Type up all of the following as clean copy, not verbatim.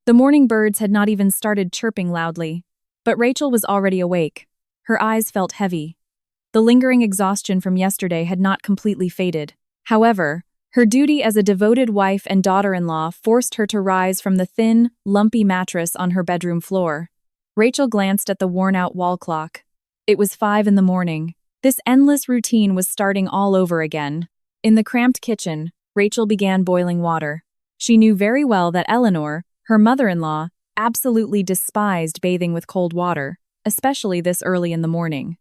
The morning birds had not even started chirping loudly, but Rachel was already awake. Her eyes felt heavy. The lingering exhaustion from yesterday had not completely faded. However, her duty as a devoted wife and daughter-in-law forced her to rise from the thin, lumpy mattress on her bedroom floor. Rachel glanced at the worn-out wall clock. It was 5 in the morning. This endless routine was starting all over again. In the cramped kitchen, Rachel began boiling water. She knew very well that Eleanor, her mother-in-law, absolutely despised bathing with cold water, especially this early in the morning.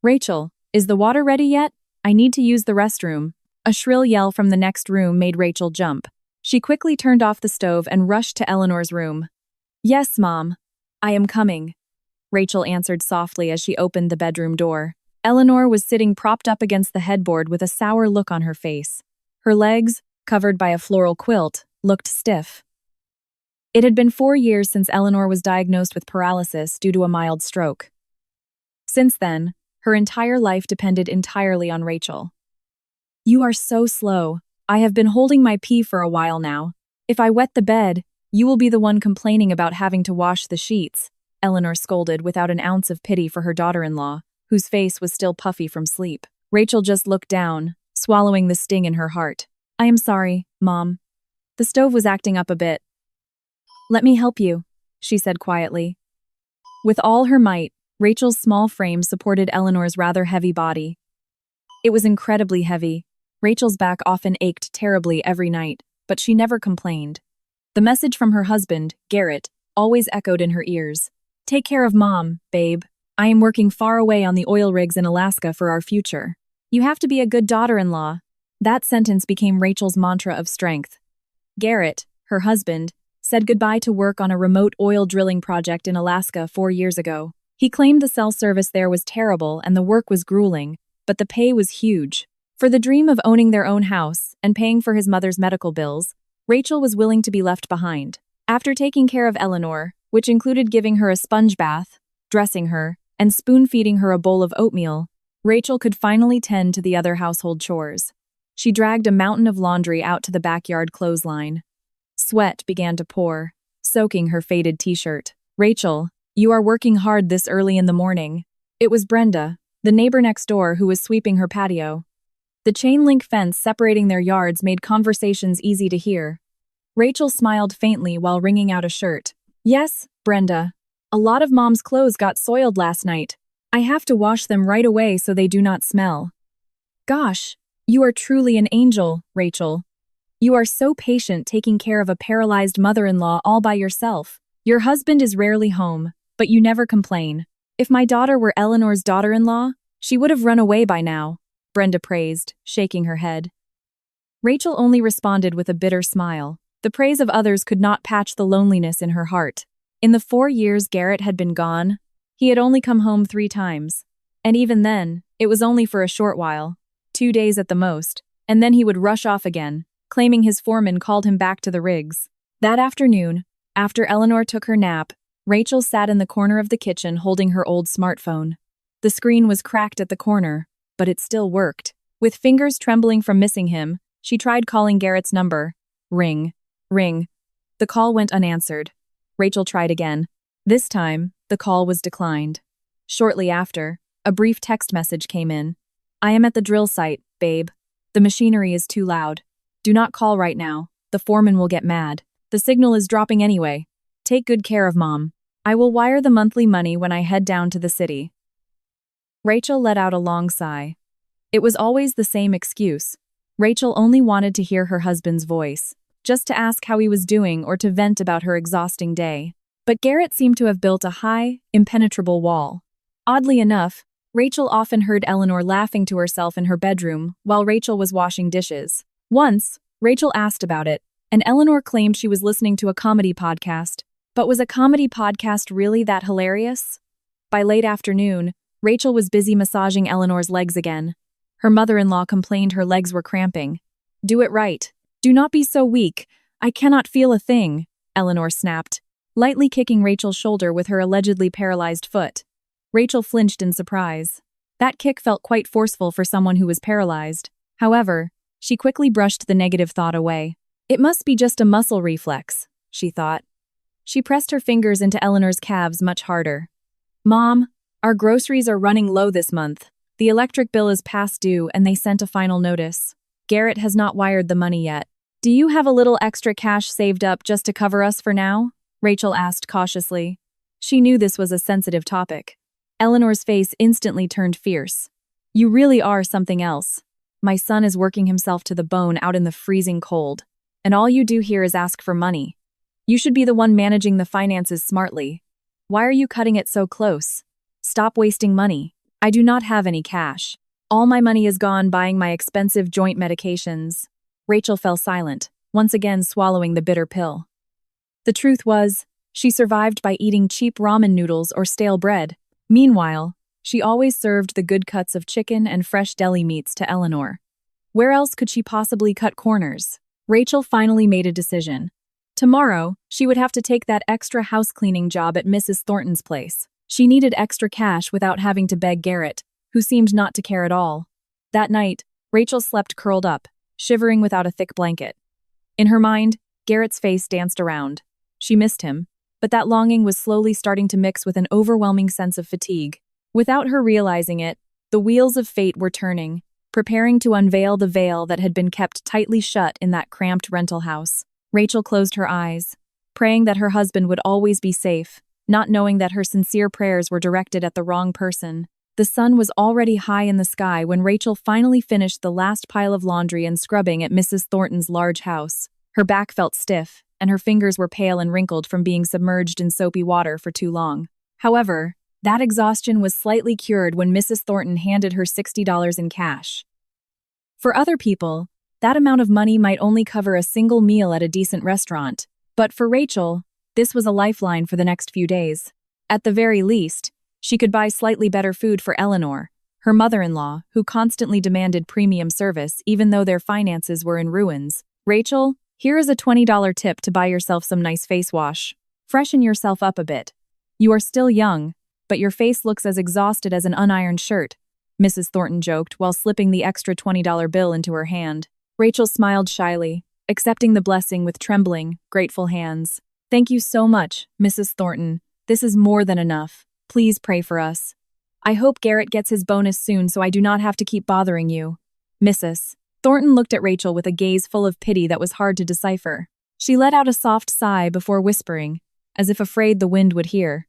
"Rachel, is the water ready yet? I need to use the restroom." A shrill yell from the next room made Rachel jump. She quickly turned off the stove and rushed to Eleanor's room. "Yes, Mom. I am coming," Rachel answered softly as she opened the bedroom door. Eleanor was sitting propped up against the headboard with a sour look on her face. Her legs, covered by a floral quilt, looked stiff. It had been 4 years since Eleanor was diagnosed with paralysis due to a mild stroke. Since then, her entire life depended entirely on Rachel. "You are so slow. I have been holding my pee for a while now. If I wet the bed, you will be the one complaining about having to wash the sheets," Eleanor scolded without an ounce of pity for her daughter-in-law, whose face was still puffy from sleep. Rachel just looked down, swallowing the sting in her heart. "I am sorry, Mom. The stove was acting up a bit." "Let me help you," she said quietly. With all her might, Rachel's small frame supported Eleanor's rather heavy body. It was incredibly heavy. Rachel's back often ached terribly every night, but she never complained. The message from her husband, Garrett, always echoed in her ears. "Take care of Mom, babe. I am working far away on the oil rigs in Alaska for our future. You have to be a good daughter-in-law." That sentence became Rachel's mantra of strength. Garrett, her husband, said goodbye to work on a remote oil drilling project in Alaska 4 years ago. He claimed the cell service there was terrible and the work was grueling, but the pay was huge. For the dream of owning their own house and paying for his mother's medical bills, Rachel was willing to be left behind. After taking care of Eleanor, which included giving her a sponge bath, dressing her, and spoon-feeding her a bowl of oatmeal, Rachel could finally tend to the other household chores. She dragged a mountain of laundry out to the backyard clothesline. Sweat began to pour, soaking her faded t-shirt. "Rachel, you are working hard this early in the morning." It was Brenda, the neighbor next door, who was sweeping her patio. The chain-link fence separating their yards made conversations easy to hear. Rachel smiled faintly while wringing out a shirt. "Yes, Brenda. A lot of Mom's clothes got soiled last night. I have to wash them right away so they do not smell." "Gosh, you are truly an angel, Rachel. You are so patient taking care of a paralyzed mother-in-law all by yourself. Your husband is rarely home, but you never complain. If my daughter were Eleanor's daughter-in-law, she would have run away by now," Brenda praised, shaking her head. Rachel only responded with a bitter smile. The praise of others could not patch the loneliness in her heart. In the 4 years Garrett had been gone, he had only come home 3 times. And even then, it was only for a short while, 2 days at the most, and then he would rush off again, claiming his foreman called him back to the rigs. That afternoon, after Eleanor took her nap, Rachel sat in the corner of the kitchen holding her old smartphone. The screen was cracked at the corner, but it still worked. With fingers trembling from missing him, she tried calling Garrett's number. Ring. Ring. The call went unanswered. Rachel tried again. This time, the call was declined. Shortly after, a brief text message came in. "I am at the drill site, babe. The machinery is too loud. Do not call right now. The foreman will get mad. The signal is dropping anyway. Take good care of Mom. I will wire the monthly money when I head down to the city." Rachel let out a long sigh. It was always the same excuse. Rachel only wanted to hear her husband's voice, just to ask how he was doing or to vent about her exhausting day. But Garrett seemed to have built a high, impenetrable wall. Oddly enough, Rachel often heard Eleanor laughing to herself in her bedroom while Rachel was washing dishes. Once, Rachel asked about it, and Eleanor claimed she was listening to a comedy podcast. But was a comedy podcast really that hilarious? By late afternoon, Rachel was busy massaging Eleanor's legs again. Her mother-in-law complained her legs were cramping. "Do it right. Do not be so weak. I cannot feel a thing," Eleanor snapped, lightly kicking Rachel's shoulder with her allegedly paralyzed foot. Rachel flinched in surprise. That kick felt quite forceful for someone who was paralyzed. However, she quickly brushed the negative thought away. It must be just a muscle reflex, she thought. She pressed her fingers into Eleanor's calves much harder. Mom, our groceries are running low this month. The electric bill is past due and they sent a final notice. Garrett has not wired the money yet. Do you have a little extra cash saved up just to cover us for now? Rachel asked cautiously. She knew this was a sensitive topic. Eleanor's face instantly turned fierce. You really are something else. My son is working himself to the bone out in the freezing cold, and all you do here is ask for money. You should be the one managing the finances smartly. Why are you cutting it so close? Stop wasting money. I do not have any cash. All my money is gone buying my expensive joint medications. Rachel fell silent, once again swallowing the bitter pill. The truth was, she survived by eating cheap ramen noodles or stale bread. Meanwhile, she always served the good cuts of chicken and fresh deli meats to Eleanor. Where else could she possibly cut corners? Rachel finally made a decision. Tomorrow, she would have to take that extra house cleaning job at Mrs. Thornton's place. She needed extra cash without having to beg Garrett, who seemed not to care at all. That night, Rachel slept curled up, shivering without a thick blanket. In her mind, Garrett's face danced around. She missed him, but that longing was slowly starting to mix with an overwhelming sense of fatigue. Without her realizing it, the wheels of fate were turning, preparing to unveil the veil that had been kept tightly shut in that cramped rental house. Rachel closed her eyes, praying that her husband would always be safe, not knowing that her sincere prayers were directed at the wrong person. The sun was already high in the sky when Rachel finally finished the last pile of laundry and scrubbing at Mrs. Thornton's large house. Her back felt stiff, and her fingers were pale and wrinkled from being submerged in soapy water for too long. However, that exhaustion was slightly cured when Mrs. Thornton handed her $60 in cash. For other people, that amount of money might only cover a single meal at a decent restaurant, but for Rachel, this was a lifeline for the next few days. At the very least, she could buy slightly better food for Eleanor, her mother-in-law, who constantly demanded premium service even though their finances were in ruins. Rachel, here is a $20 tip to buy yourself some nice face wash. Freshen yourself up a bit. You are still young, but your face looks as exhausted as an unironed shirt, Mrs. Thornton joked while slipping the extra $20 bill into her hand. Rachel smiled shyly, accepting the blessing with trembling, grateful hands. Thank you so much, Mrs. Thornton. This is more than enough. Please pray for us. I hope Garrett gets his bonus soon so I do not have to keep bothering you. Mrs. Thornton looked at Rachel with a gaze full of pity that was hard to decipher. She let out a soft sigh before whispering, as if afraid the wind would hear.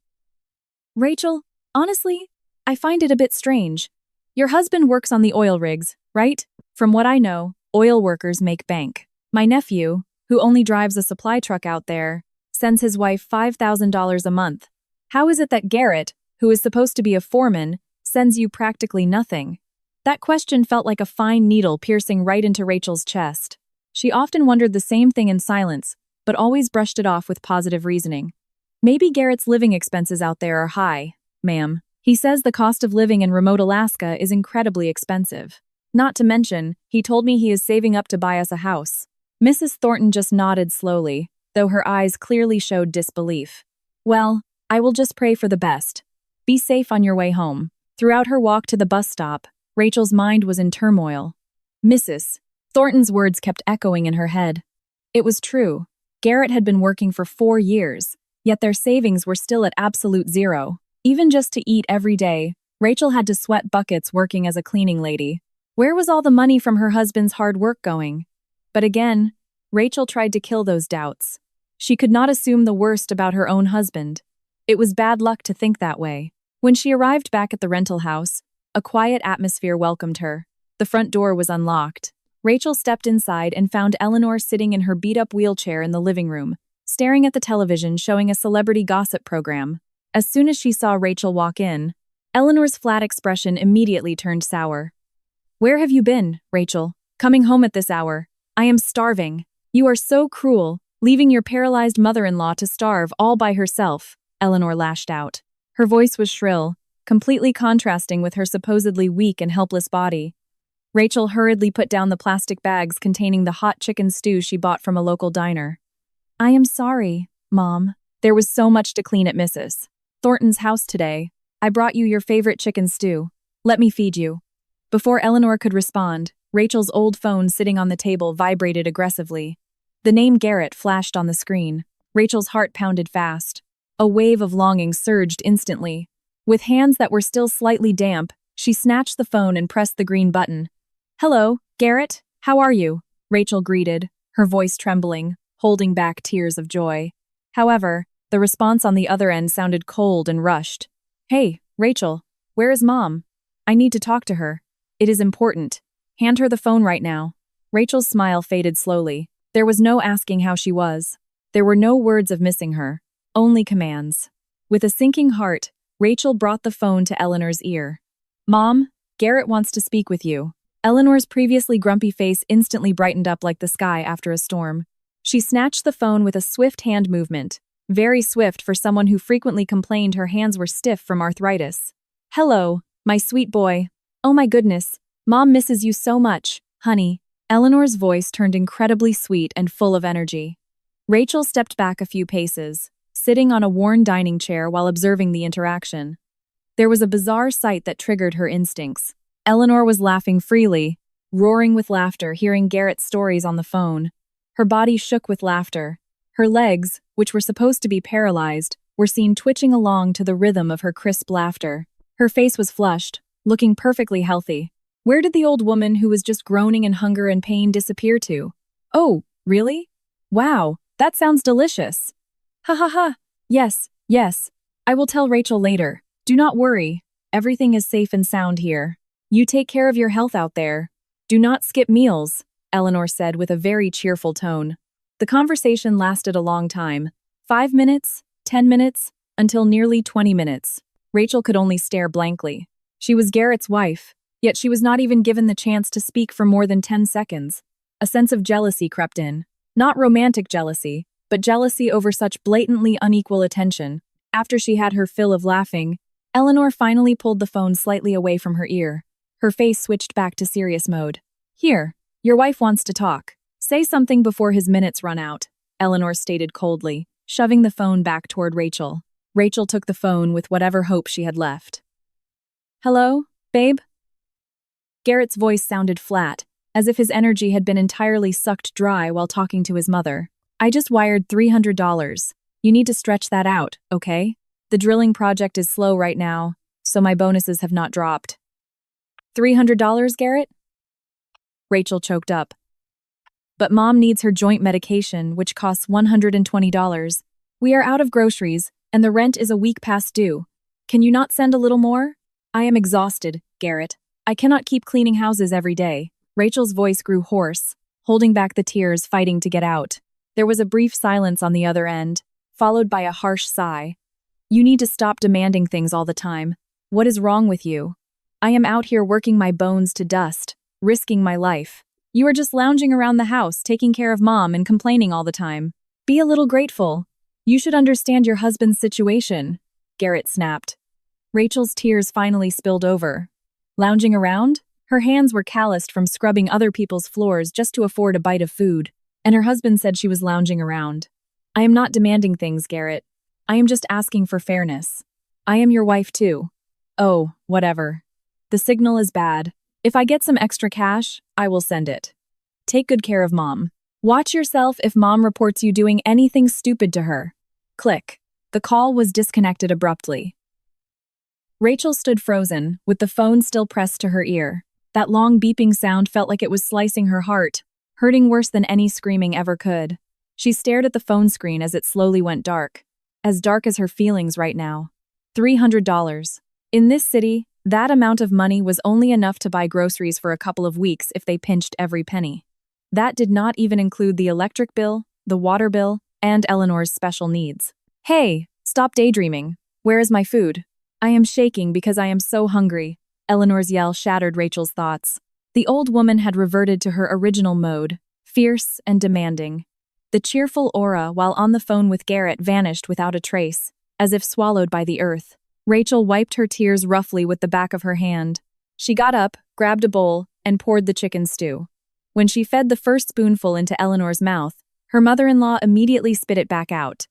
Rachel, honestly, I find it a bit strange. Your husband works on the oil rigs, right? From what I know, oil workers make bank. My nephew, who only drives a supply truck out there, sends his wife $5,000 a month. How is it that Garrett, who is supposed to be a foreman, sends you practically nothing? That question felt like a fine needle piercing right into Rachel's chest. She often wondered the same thing in silence, but always brushed it off with positive reasoning. Maybe Garrett's living expenses out there are high, ma'am. He says the cost of living in remote Alaska is incredibly expensive. Not to mention, he told me he is saving up to buy us a house. Mrs. Thornton just nodded slowly, though her eyes clearly showed disbelief. Well, I will just pray for the best. Be safe on your way home. Throughout her walk to the bus stop, Rachel's mind was in turmoil. Mrs. Thornton's words kept echoing in her head. It was true. Garrett had been working for 4 years, yet their savings were still at absolute zero. Even just to eat every day, Rachel had to sweat buckets working as a cleaning lady. Where was all the money from her husband's hard work going? But again, Rachel tried to kill those doubts. She could not assume the worst about her own husband. It was bad luck to think that way. When she arrived back at the rental house, a quiet atmosphere welcomed her. The front door was unlocked. Rachel stepped inside and found Eleanor sitting in her beat-up wheelchair in the living room, staring at the television showing a celebrity gossip program. As soon as she saw Rachel walk in, Eleanor's flat expression immediately turned sour. Where have you been, Rachel? Coming home at this hour. I am starving. You are so cruel, leaving your paralyzed mother-in-law to starve all by herself, Eleanor lashed out. Her voice was shrill, completely contrasting with her supposedly weak and helpless body. Rachel hurriedly put down the plastic bags containing the hot chicken stew she bought from a local diner. I am sorry, Mom. There was so much to clean at Mrs. Thornton's house today. I brought you your favorite chicken stew. Let me feed you. Before Eleanor could respond, Rachel's old phone sitting on the table vibrated aggressively. The name Garrett flashed on the screen. Rachel's heart pounded fast. A wave of longing surged instantly. With hands that were still slightly damp, she snatched the phone and pressed the green button. "Hello, Garrett, how are you?" Rachel greeted, her voice trembling, holding back tears of joy. However, the response on the other end sounded cold and rushed. "Hey, Rachel, where is Mom? I need to talk to her. It is important. Hand her the phone right now." Rachel's smile faded slowly. There was no asking how she was. There were no words of missing her, only commands. With a sinking heart, Rachel brought the phone to Eleanor's ear. "Mom, Garrett wants to speak with you." Eleanor's previously grumpy face instantly brightened up like the sky after a storm. She snatched the phone with a swift hand movement, very swift for someone who frequently complained her hands were stiff from arthritis. "Hello, my sweet boy. Oh my goodness, Mom misses you so much, honey." Eleanor's voice turned incredibly sweet and full of energy. Rachel stepped back a few paces, sitting on a worn dining chair while observing the interaction. There was a bizarre sight that triggered her instincts. Eleanor was laughing freely, roaring with laughter hearing Garrett's stories on the phone. Her body shook with laughter. Her legs, which were supposed to be paralyzed, were seen twitching along to the rhythm of her crisp laughter. Her face was flushed, looking perfectly healthy. Where did the old woman who was just groaning in hunger and pain disappear to? "Oh, really? Wow, that sounds delicious." "Ha ha ha. Yes, yes. I will tell Rachel later. Do not worry. Everything is safe and sound here. You take care of your health out there. Do not skip meals," Eleanor said with a very cheerful tone. The conversation lasted a long time. 5 minutes, 10 minutes, until nearly 20 minutes. Rachel could only stare blankly. She was Garrett's wife, yet she was not even given the chance to speak for more than 10 seconds. A sense of jealousy crept in. Not romantic jealousy, but jealousy over such blatantly unequal attention. After she had her fill of laughing, Eleanor finally pulled the phone slightly away from her ear. Her face switched back to serious mode. "Here, your wife wants to talk. Say something before his minutes run out," Eleanor stated coldly, shoving the phone back toward Rachel. Rachel took the phone with whatever hope she had left. "Hello, babe?" Garrett's voice sounded flat, as if his energy had been entirely sucked dry while talking to his mother. "I just wired $300. You need to stretch that out, okay? The drilling project is slow right now, so my bonuses have not dropped." $300, Garrett? Rachel choked up. "But Mom needs her joint medication, which costs $120. We are out of groceries, and the rent is a week past due. Can you not send a little more? I am exhausted, Garrett. I cannot keep cleaning houses every day." Rachel's voice grew hoarse, holding back the tears fighting to get out. There was a brief silence on the other end, followed by a harsh sigh. "You need to stop demanding things all the time. What is wrong with you? I am out here working my bones to dust, risking my life. You are just lounging around the house, taking care of Mom and complaining all the time. Be a little grateful. You should understand your husband's situation," Garrett snapped. Rachel's tears finally spilled over. Lounging around? Her hands were calloused from scrubbing other people's floors just to afford a bite of food, and her husband said she was lounging around. "I am not demanding things, Garrett. I am just asking for fairness. I am your wife too." "Oh, whatever. The signal is bad. If I get some extra cash, I will send it. Take good care of Mom. Watch yourself if Mom reports you doing anything stupid to her." Click. The call was disconnected abruptly. Rachel stood frozen, with the phone still pressed to her ear. That long beeping sound felt like it was slicing her heart, hurting worse than any screaming ever could. She stared at the phone screen as it slowly went dark as her feelings right now. $300. In this city, that amount of money was only enough to buy groceries for a couple of weeks if they pinched every penny. That did not even include the electric bill, the water bill, and Eleanor's special needs. "Hey, stop daydreaming. Where is my food? I am shaking because I am so hungry." Eleanor's yell shattered Rachel's thoughts. The old woman had reverted to her original mode, fierce and demanding. The cheerful aura while on the phone with Garrett vanished without a trace, as if swallowed by the earth. Rachel wiped her tears roughly with the back of her hand. She got up, grabbed a bowl, and poured the chicken stew. When she fed the first spoonful into Eleanor's mouth, her mother-in-law immediately spit it back out.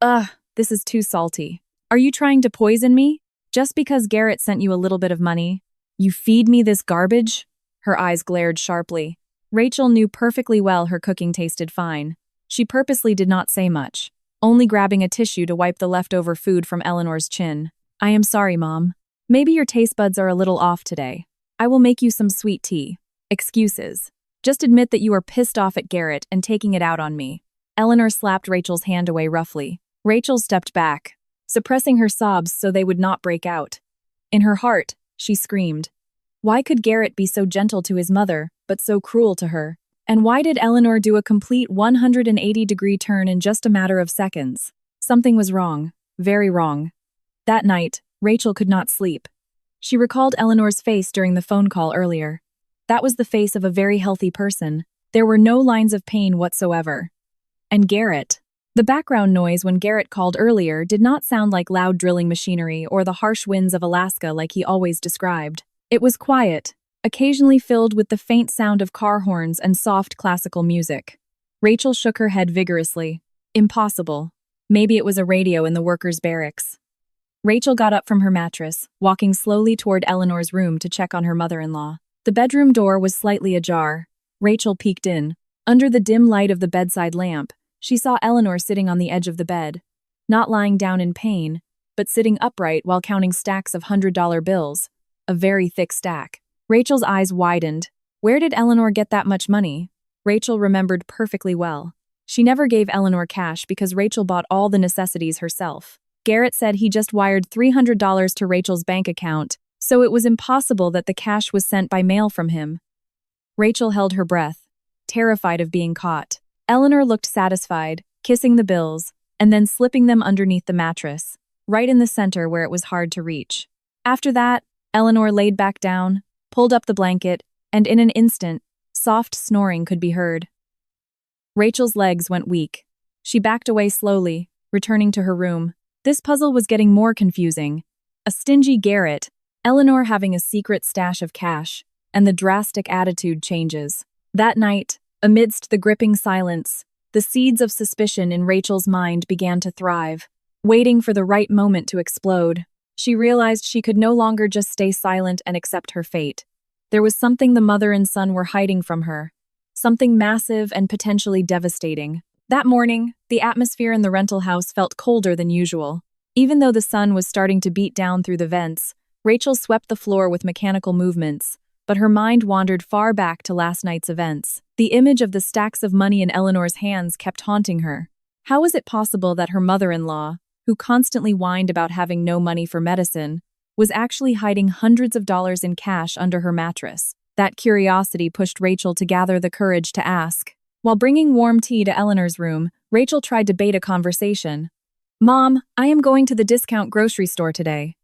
"Ugh, this is too salty. Are you trying to poison me? Just because Garrett sent you a little bit of money? You feed me this garbage?" Her eyes glared sharply. Rachel knew perfectly well her cooking tasted fine. She purposely did not say much. only grabbing a tissue to wipe the leftover food from Eleanor's chin. I am sorry, Mom. Maybe your taste buds are a little off today. I will make you some sweet tea. Excuses. Just admit that you are pissed off at Garrett and taking it out on me. Eleanor slapped Rachel's hand away roughly. Rachel stepped back, suppressing her sobs so they would not break out. In her heart, she screamed. Why could Garrett be so gentle to his mother, but so cruel to her? And why did Eleanor do a complete 180-degree turn in just a matter of seconds? Something was wrong, very wrong. That night, Rachel could not sleep. She recalled Eleanor's face during the phone call earlier. That was the face of a very healthy person. There were no lines of pain whatsoever. And Garrett. The background noise when Garrett called earlier did not sound like loud drilling machinery or the harsh winds of Alaska like he always described. It was quiet, occasionally filled with the faint sound of car horns and soft classical music. Rachel shook her head vigorously. Impossible. Maybe it was a radio in the workers' barracks. Rachel got up from her mattress, walking slowly toward Eleanor's room to check on her mother-in-law. The bedroom door was slightly ajar. Rachel peeked in. Under the dim light of the bedside lamp, she saw Eleanor sitting on the edge of the bed, not lying down in pain, but sitting upright while counting stacks of $100 bills, a very thick stack. Rachel's eyes widened. Where did Eleanor get that much money? Rachel remembered perfectly well. She never gave Eleanor cash because Rachel bought all the necessities herself. Garrett said he just wired $300 to Rachel's bank account, so it was impossible that the cash was sent by mail from him. Rachel held her breath, terrified of being caught. Eleanor looked satisfied, kissing the bills, and then slipping them underneath the mattress, right in the center where it was hard to reach. After that, Eleanor laid back down, pulled up the blanket, and in an instant, soft snoring could be heard. Rachel's legs went weak. She backed away slowly, returning to her room. This puzzle was getting more confusing. A stingy Garrett, Eleanor having a secret stash of cash, and the drastic attitude changes. That night, amidst the gripping silence, the seeds of suspicion in Rachel's mind began to thrive, waiting for the right moment to explode. She realized she could no longer just stay silent and accept her fate. There was something the mother and son were hiding from her, something massive and potentially devastating. That morning, the atmosphere in the rental house felt colder than usual. Even though the sun was starting to beat down through the vents, Rachel swept the floor with mechanical movements, but her mind wandered far back to last night's events. The image of the stacks of money in Eleanor's hands kept haunting her. How was it possible that her mother-in-law, who constantly whined about having no money for medicine, was actually hiding hundreds of dollars in cash under her mattress? That curiosity pushed Rachel to gather the courage to ask. While bringing warm tea to Eleanor's room, Rachel tried to bait a conversation. Mom, I am going to the discount grocery store today.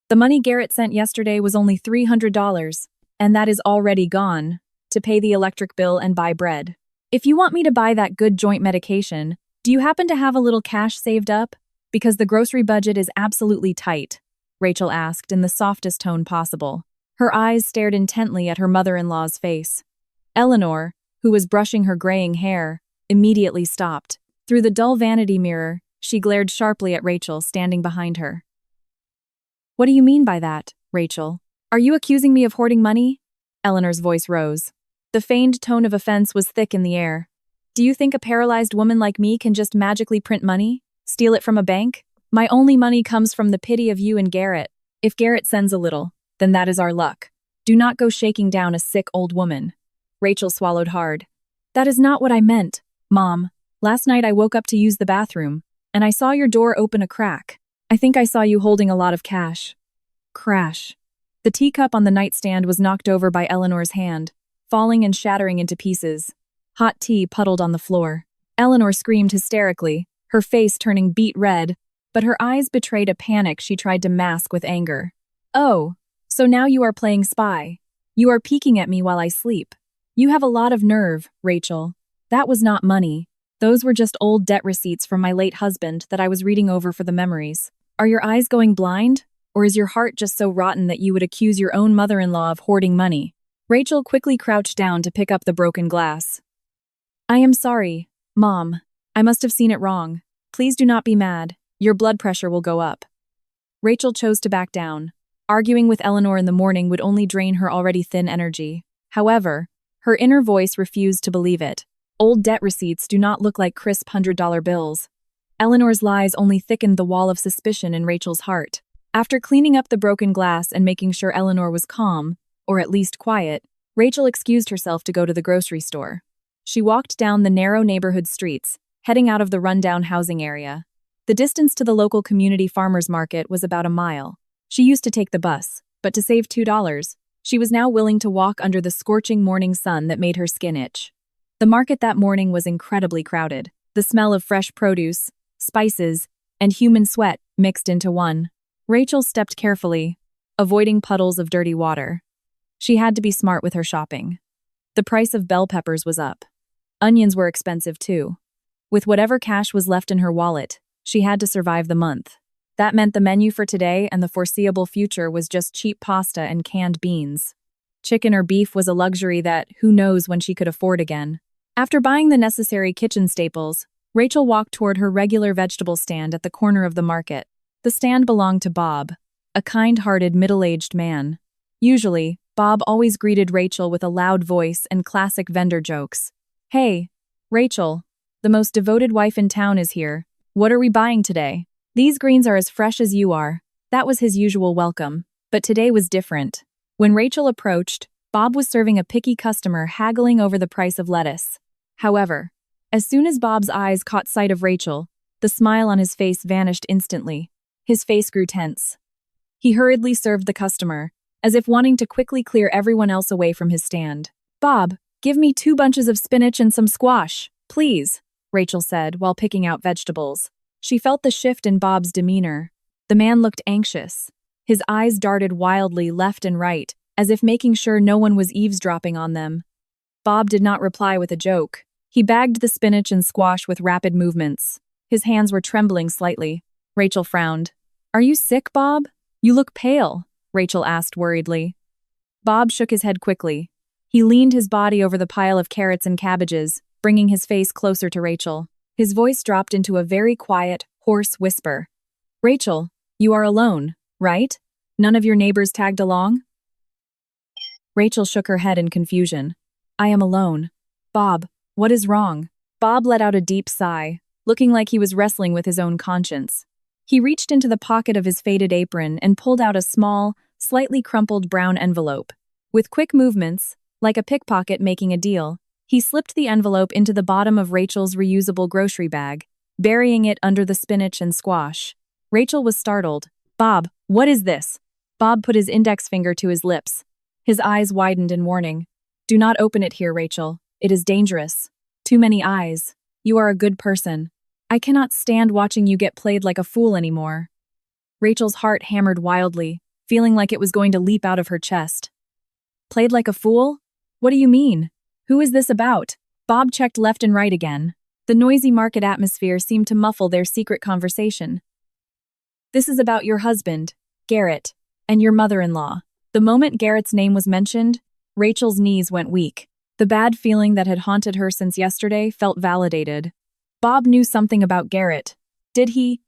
The money Garrett sent yesterday was only $300, and that is already gone, to pay the electric bill and buy bread. If you want me to buy that good joint medication, do you happen to have a little cash saved up? Because the grocery budget is absolutely tight, Rachel asked in the softest tone possible. Her eyes stared intently at her mother-in-law's face. Eleanor, who was brushing her graying hair, immediately stopped. Through the dull vanity mirror, she glared sharply at Rachel standing behind her. What do you mean by that, Rachel? Are you accusing me of hoarding money? Eleanor's voice rose. The feigned tone of offense was thick in the air. Do you think a paralyzed woman like me can just magically print money? Steal it from a bank? My only money comes from the pity of you and Garrett. If Garrett sends a little, then that is our luck. Do not go shaking down a sick old woman. Rachel swallowed hard. That is not what I meant, Mom. Last night I woke up to use the bathroom, and I saw your door open a crack. I think I saw you holding a lot of cash. Crash. The teacup on the nightstand was knocked over by Eleanor's hand, falling and shattering into pieces. Hot tea puddled on the floor. Eleanor screamed hysterically, her face turning beet red, but her eyes betrayed a panic she tried to mask with anger. Oh, so now you are playing spy. You are peeking at me while I sleep. You have a lot of nerve, Rachel. That was not money. Those were just old debt receipts from my late husband that I was reading over for the memories. Are your eyes going blind? Or is your heart just so rotten that you would accuse your own mother-in-law of hoarding money? Rachel quickly crouched down to pick up the broken glass. I am sorry, Mom. I must have seen it wrong. Please do not be mad. Your blood pressure will go up. Rachel chose to back down. Arguing with Eleanor in the morning would only drain her already thin energy. However, her inner voice refused to believe it. Old debt receipts do not look like crisp $100 bills. Eleanor's lies only thickened the wall of suspicion in Rachel's heart. After cleaning up the broken glass and making sure Eleanor was calm, or at least quiet, Rachel excused herself to go to the grocery store. She walked down the narrow neighborhood streets, heading out of the rundown housing area. The distance to the local community farmers market was about a mile. She used to take the bus, but to save $2, she was now willing to walk under the scorching morning sun that made her skin itch. The market that morning was incredibly crowded. The smell of fresh produce, spices, and human sweat mixed into one. Rachel stepped carefully, avoiding puddles of dirty water. She had to be smart with her shopping. The price of bell peppers was up. Onions were expensive too. With whatever cash was left in her wallet, she had to survive the month. That meant the menu for today and the foreseeable future was just cheap pasta and canned beans. Chicken or beef was a luxury that who knows when she could afford again. After buying the necessary kitchen staples, Rachel walked toward her regular vegetable stand at the corner of the market. The stand belonged to Bob, a kind-hearted middle-aged man. Usually, Bob always greeted Rachel with a loud voice and classic vendor jokes. "Hey, Rachel, the most devoted wife in town is here. What are we buying today? These greens are as fresh as you are." That was his usual welcome, but today was different. When Rachel approached, Bob was serving a picky customer haggling over the price of lettuce. However, as soon as Bob's eyes caught sight of Rachel, the smile on his face vanished instantly. His face grew tense. He hurriedly served the customer, as if wanting to quickly clear everyone else away from his stand. "Bob, give me 2 bunches of spinach and some squash, please," Rachel said while picking out vegetables. She felt the shift in Bob's demeanor. The man looked anxious. His eyes darted wildly left and right, as if making sure no one was eavesdropping on them. Bob did not reply with a joke. He bagged the spinach and squash with rapid movements. His hands were trembling slightly. Rachel frowned. "Are you sick, Bob? You look pale," Rachel asked worriedly. Bob shook his head quickly. He leaned his body over the pile of carrots and cabbages, bringing his face closer to Rachel. His voice dropped into a very quiet, hoarse whisper. "Rachel, you are alone, right? None of your neighbors tagged along?" Rachel shook her head in confusion. "I am alone. Bob, what is wrong?" Bob let out a deep sigh, looking like he was wrestling with his own conscience. He reached into the pocket of his faded apron and pulled out a small, slightly crumpled brown envelope. With quick movements, like a pickpocket making a deal, he slipped the envelope into the bottom of Rachel's reusable grocery bag, burying it under the spinach and squash. Rachel was startled. "Bob, what is this?" Bob put his index finger to his lips. His eyes widened in warning. "Do not open it here, Rachel. It is dangerous. Too many eyes. You are a good person. I cannot stand watching you get played like a fool anymore." Rachel's heart hammered wildly, feeling like it was going to leap out of her chest. "Played like a fool? What do you mean? Who is this about?" Bob checked left and right again. The noisy market atmosphere seemed to muffle their secret conversation. "This is about your husband, Garrett, and your mother-in-law." The moment Garrett's name was mentioned, Rachel's knees went weak. The bad feeling that had haunted her since yesterday felt validated. Bob knew something about Garrett. Did he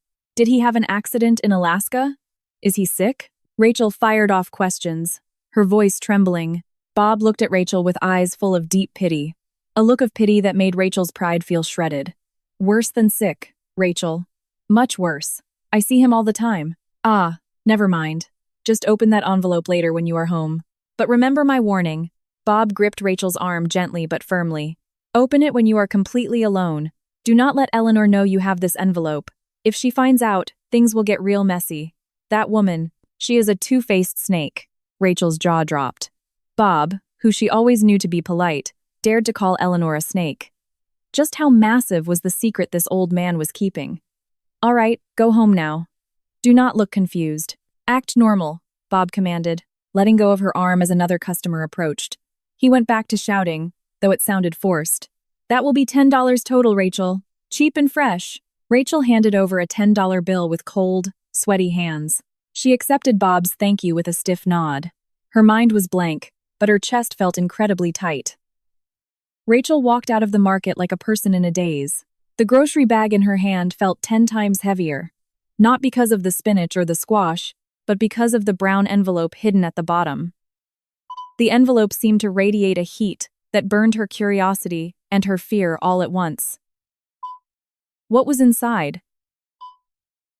have an accident in Alaska? Is he sick? Rachel fired off questions, her voice trembling. Bob looked at Rachel with eyes full of deep pity. A look of pity that made Rachel's pride feel shredded. "Worse than sick, Rachel. Much worse. I see him all the time." "Ah, never mind. Just open that envelope later when you are home. But remember my warning." Bob gripped Rachel's arm gently but firmly. "Open it when you are completely alone. Do not let Eleanor know you have this envelope. If she finds out, things will get real messy. That woman, she is a two-faced snake." Rachel's jaw dropped. Bob, who she always knew to be polite, dared to call Eleanor a snake. Just how massive was the secret this old man was keeping? "All right, go home now. Do not look confused. Act normal," Bob commanded, letting go of her arm as another customer approached. He went back to shouting, though it sounded forced. "That will be $10 total, Rachel. Cheap and fresh." Rachel handed over a $10 bill with cold, sweaty hands. She accepted Bob's thank you with a stiff nod. Her mind was blank, but her chest felt incredibly tight. Rachel walked out of the market like a person in a daze. The grocery bag in her hand felt 10 times heavier. Not because of the spinach or the squash, but because of the brown envelope hidden at the bottom. The envelope seemed to radiate a heat that burned her curiosity and her fear all at once. What was inside?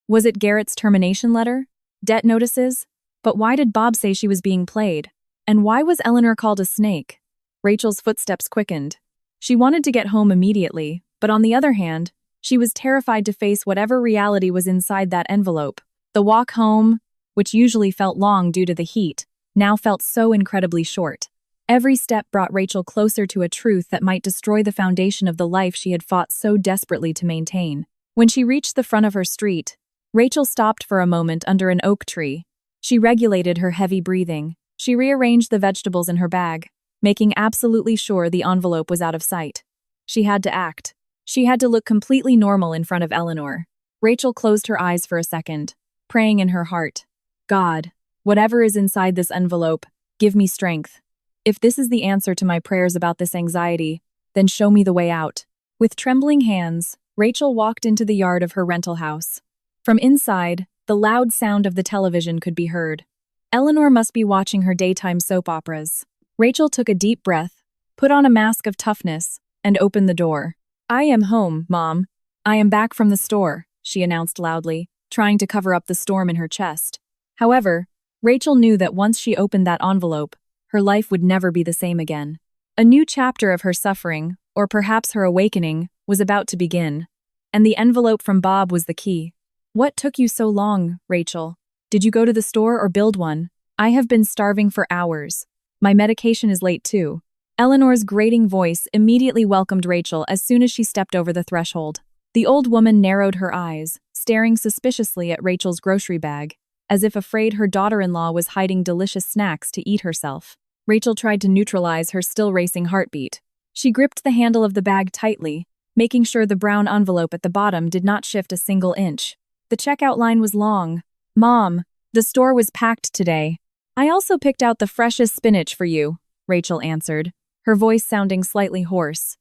Was it Garrett's termination letter? Debt notices? But why did Bob say she was being played? And why was Eleanor called a snake? Rachel's footsteps quickened. She wanted to get home immediately, but on the other hand, she was terrified to face whatever reality was inside that envelope. The walk home, which usually felt long due to the heat, now felt so incredibly short. Every step brought Rachel closer to a truth that might destroy the foundation of the life she had fought so desperately to maintain. When she reached the front of her street, Rachel stopped for a moment under an oak tree. She regulated her heavy breathing. She rearranged the vegetables in her bag, making absolutely sure the envelope was out of sight. She had to act. She had to look completely normal in front of Eleanor. Rachel closed her eyes for a second, praying in her heart, God, whatever is inside this envelope, give me strength. If this is the answer to my prayers about this anxiety, then show me the way out. With trembling hands, Rachel walked into the yard of her rental house. From inside, the loud sound of the television could be heard. Eleanor must be watching her daytime soap operas. Rachel took a deep breath, put on a mask of toughness, and opened the door. I am home, Mom. I am back from the store, she announced loudly, trying to cover up the storm in her chest. However, Rachel knew that once she opened that envelope, her life would never be the same again. A new chapter of her suffering, or perhaps her awakening, was about to begin. And the envelope from Bob was the key. What took you so long, Rachel? Did you go to the store or build one? I have been starving for hours. My medication is late too. Eleanor's grating voice immediately welcomed Rachel as soon as she stepped over the threshold. The old woman narrowed her eyes, staring suspiciously at Rachel's grocery bag, as if afraid her daughter-in-law was hiding delicious snacks to eat herself. Rachel tried to neutralize her still-racing heartbeat. She gripped the handle of the bag tightly, making sure the brown envelope at the bottom did not shift a single inch. The checkout line was long. Mom, the store was packed today. I also picked out the freshest spinach for you, Rachel answered, her voice sounding slightly hoarse.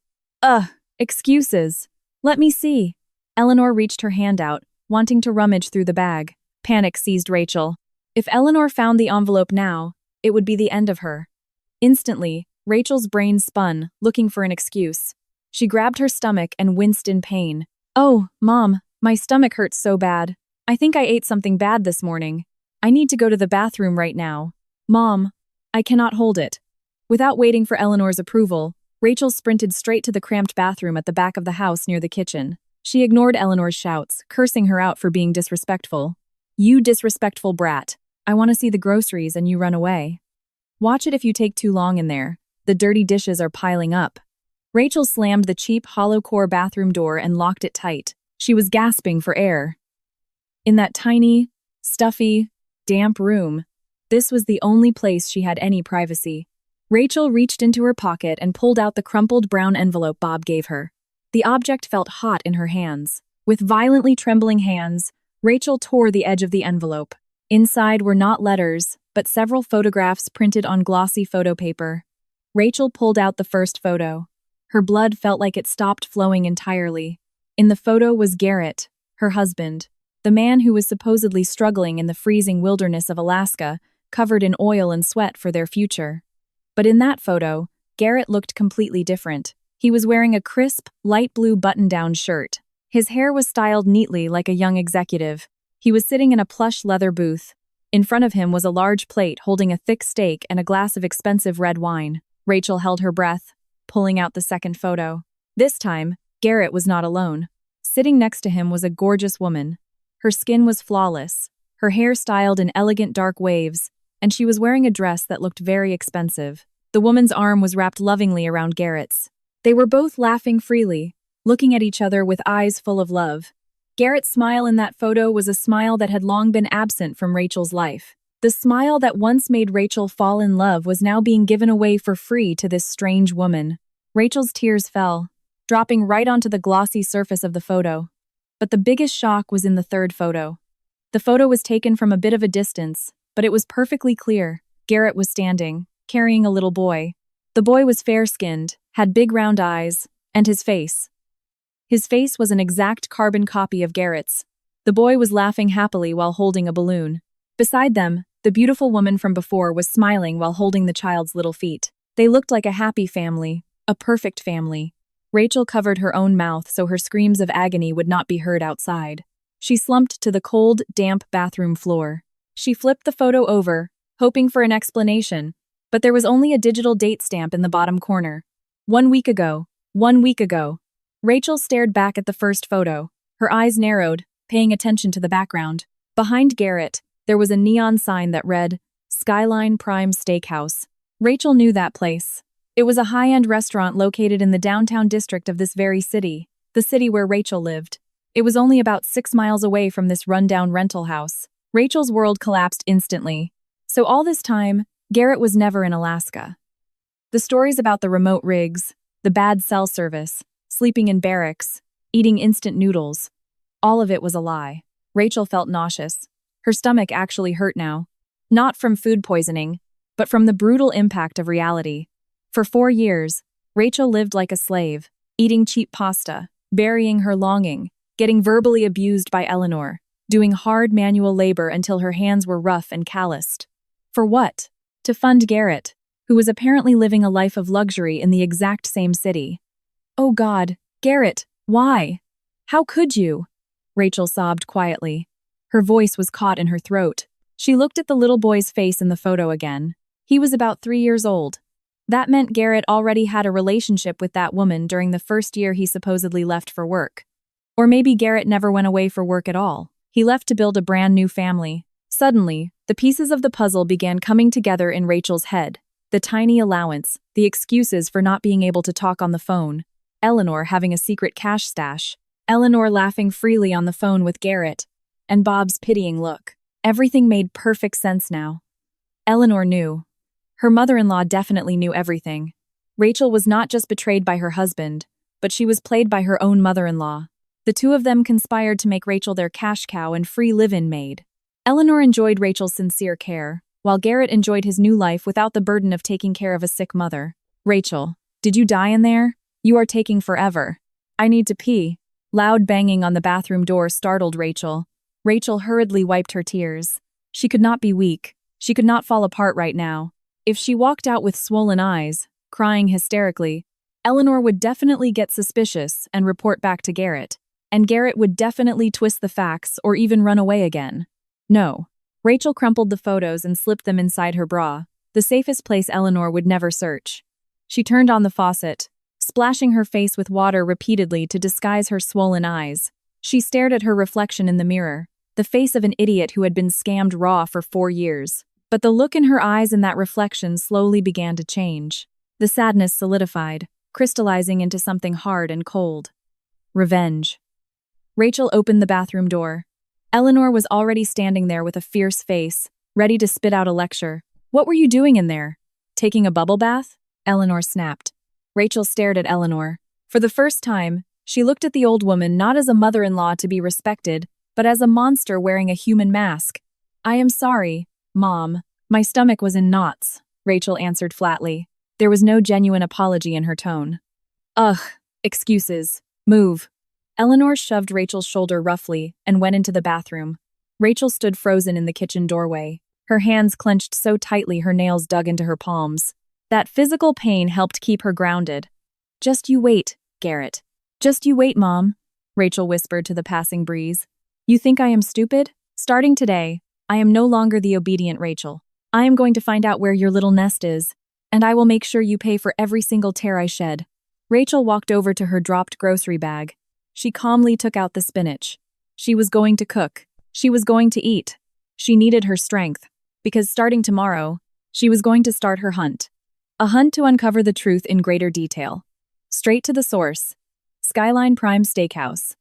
Excuses. Let me see. Eleanor reached her hand out, wanting to rummage through the bag. Panic seized Rachel. If Eleanor found the envelope now, it would be the end of her. Instantly, Rachel's brain spun, looking for an excuse. She grabbed her stomach and winced in pain. Oh, Mom, my stomach hurts so bad. I think I ate something bad this morning. I need to go to the bathroom right now. Mom, I cannot hold it. Without waiting for Eleanor's approval, Rachel sprinted straight to the cramped bathroom at the back of the house near the kitchen. She ignored Eleanor's shouts, cursing her out for being disrespectful. You disrespectful brat. I want to see the groceries and you run away. Watch it if you take too long in there. The dirty dishes are piling up. Rachel slammed the cheap hollow-core bathroom door and locked it tight. She was gasping for air. In that tiny, stuffy, damp room, this was the only place she had any privacy. Rachel reached into her pocket and pulled out the crumpled brown envelope Bob gave her. The object felt hot in her hands. With violently trembling hands, Rachel tore the edge of the envelope. Inside were not letters, but several photographs printed on glossy photo paper. Rachel pulled out the first photo. Her blood felt like it stopped flowing entirely. In the photo was Garrett, her husband, the man who was supposedly struggling in the freezing wilderness of Alaska, covered in oil and sweat for their future. But in that photo, Garrett looked completely different. He was wearing a crisp, light blue button-down shirt. His hair was styled neatly like a young executive. He was sitting in a plush leather booth. In front of him was a large plate holding a thick steak and a glass of expensive red wine. Rachel held her breath, pulling out the second photo. This time, Garrett was not alone. Sitting next to him was a gorgeous woman. Her skin was flawless, her hair styled in elegant dark waves, and she was wearing a dress that looked very expensive. The woman's arm was wrapped lovingly around Garrett's. They were both laughing freely, looking at each other with eyes full of love. Garrett's smile in that photo was a smile that had long been absent from Rachel's life. The smile that once made Rachel fall in love was now being given away for free to this strange woman. Rachel's tears fell, dropping right onto the glossy surface of the photo. But the biggest shock was in the third photo. The photo was taken from a bit of a distance, but it was perfectly clear. Garrett was standing, carrying a little boy. The boy was fair-skinned, had big round eyes, and his face. His face was an exact carbon copy of Garrett's. The boy was laughing happily while holding a balloon. Beside them, the beautiful woman from before was smiling while holding the child's little feet. They looked like a happy family, a perfect family. Rachel covered her own mouth so her screams of agony would not be heard outside. She slumped to the cold, damp bathroom floor. She flipped the photo over, hoping for an explanation, but there was only a digital date stamp in the bottom corner. 1 week ago. 1 week ago. Rachel stared back at the first photo. Her eyes narrowed, paying attention to the background. Behind Garrett, there was a neon sign that read, Skyline Prime Steakhouse. Rachel knew that place. It was a high-end restaurant located in the downtown district of this very city, the city where Rachel lived. It was only about 6 miles away from this rundown rental house. Rachel's world collapsed instantly. So all this time, Garrett was never in Alaska. The stories about the remote rigs, the bad cell service, sleeping in barracks, eating instant noodles, all of it was a lie. Rachel felt nauseous. Her stomach actually hurt now. Not from food poisoning, but from the brutal impact of reality. For 4 years, Rachel lived like a slave, eating cheap pasta, burying her longing, getting verbally abused by Eleanor, doing hard manual labor until her hands were rough and calloused. For what? To fund Garrett, who was apparently living a life of luxury in the exact same city. Oh God, Garrett, why? How could you? Rachel sobbed quietly. Her voice was caught in her throat. She looked at the little boy's face in the photo again. He was about 3 years old. That meant Garrett already had a relationship with that woman during the first year he supposedly left for work. Or maybe Garrett never went away for work at all. He left to build a brand new family. Suddenly, the pieces of the puzzle began coming together in Rachel's head. The tiny allowance, the excuses for not being able to talk on the phone, Eleanor having a secret cash stash, Eleanor laughing freely on the phone with Garrett, and Bob's pitying look. Everything made perfect sense now. Eleanor knew. Her mother-in-law definitely knew everything. Rachel was not just betrayed by her husband, but she was played by her own mother-in-law. The two of them conspired to make Rachel their cash cow and free live-in maid. Eleanor enjoyed Rachel's sincere care, while Garrett enjoyed his new life without the burden of taking care of a sick mother. Rachel, did you die in there? You are taking forever. I need to pee. Loud banging on the bathroom door startled Rachel. Rachel hurriedly wiped her tears. She could not be weak. She could not fall apart right now. If she walked out with swollen eyes, crying hysterically, Eleanor would definitely get suspicious and report back to Garrett. And Garrett would definitely twist the facts or even run away again. No. Rachel crumpled the photos and slipped them inside her bra, the safest place Eleanor would never search. She turned on the faucet, splashing her face with water repeatedly to disguise her swollen eyes. She stared at her reflection in the mirror, the face of an idiot who had been scammed raw for 4 years. But the look in her eyes in that reflection slowly began to change. The sadness solidified, crystallizing into something hard and cold. Revenge. Rachel opened the bathroom door. Eleanor was already standing there with a fierce face, ready to spit out a lecture. What were you doing in there? Taking a bubble bath? Eleanor snapped. Rachel stared at Eleanor. For the first time, she looked at the old woman not as a mother-in-law to be respected, but as a monster wearing a human mask. I am sorry, Mom. My stomach was in knots, Rachel answered flatly. There was no genuine apology in her tone. Ugh, excuses. Move. Eleanor shoved Rachel's shoulder roughly and went into the bathroom. Rachel stood frozen in the kitchen doorway. Her hands clenched so tightly her nails dug into her palms. That physical pain helped keep her grounded. Just you wait, Garrett. Just you wait, Mom, Rachel whispered to the passing breeze. You think I am stupid? Starting today, I am no longer the obedient Rachel. I am going to find out where your little nest is, and I will make sure you pay for every single tear I shed. Rachel walked over to her dropped grocery bag. She calmly took out the spinach. She was going to cook. She was going to eat. She needed her strength, because starting tomorrow, she was going to start her hunt. A hunt to uncover the truth in greater detail. Straight to the source. Skyline Prime Steakhouse.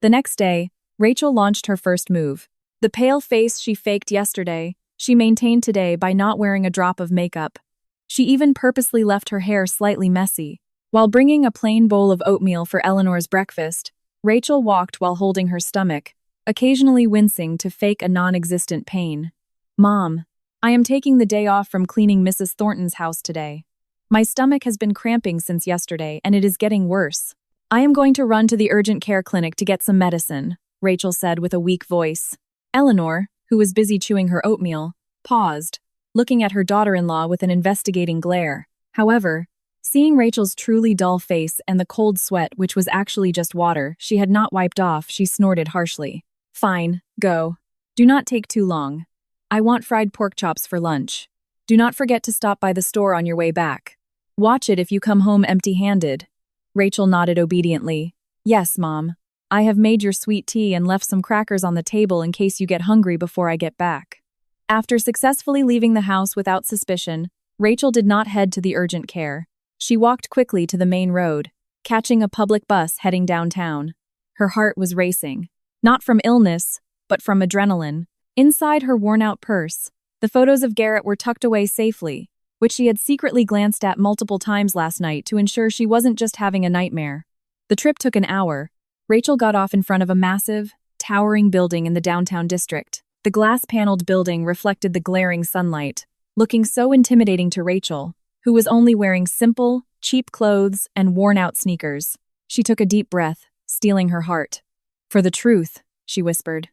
The next day, Rachel launched her first move. The pale face she faked yesterday, she maintained today by not wearing a drop of makeup. She even purposely left her hair slightly messy. While bringing a plain bowl of oatmeal for Eleanor's breakfast, Rachel walked while holding her stomach, occasionally wincing to fake a non-existent pain. Mom, I am taking the day off from cleaning Mrs. Thornton's house today. My stomach has been cramping since yesterday and it is getting worse. I am going to run to the urgent care clinic to get some medicine, Rachel said with a weak voice. Eleanor, who was busy chewing her oatmeal, paused, looking at her daughter-in-law with an investigating glare. However, Seeing Rachel's truly dull face and the cold sweat, which was actually just water she had not wiped off, she snorted harshly. Fine, go. Do not take too long. I want fried pork chops for lunch. Do not forget to stop by the store on your way back. Watch it if you come home empty-handed. Rachel nodded obediently. Yes, Mom. I have made your sweet tea and left some crackers on the table in case you get hungry before I get back. After successfully leaving the house without suspicion, Rachel did not head to the urgent care. She walked quickly to the main road, catching a public bus heading downtown. Her heart was racing, not from illness, but from adrenaline. Inside her worn-out purse, the photos of Garrett were tucked away safely, which she had secretly glanced at multiple times last night to ensure she wasn't just having a nightmare. The trip took an hour. Rachel got off in front of a massive, towering building in the downtown district. The glass-paneled building reflected the glaring sunlight, looking so intimidating to Rachel, who was only wearing simple, cheap clothes and worn-out sneakers. She took a deep breath, steeling her heart. For the truth, she whispered.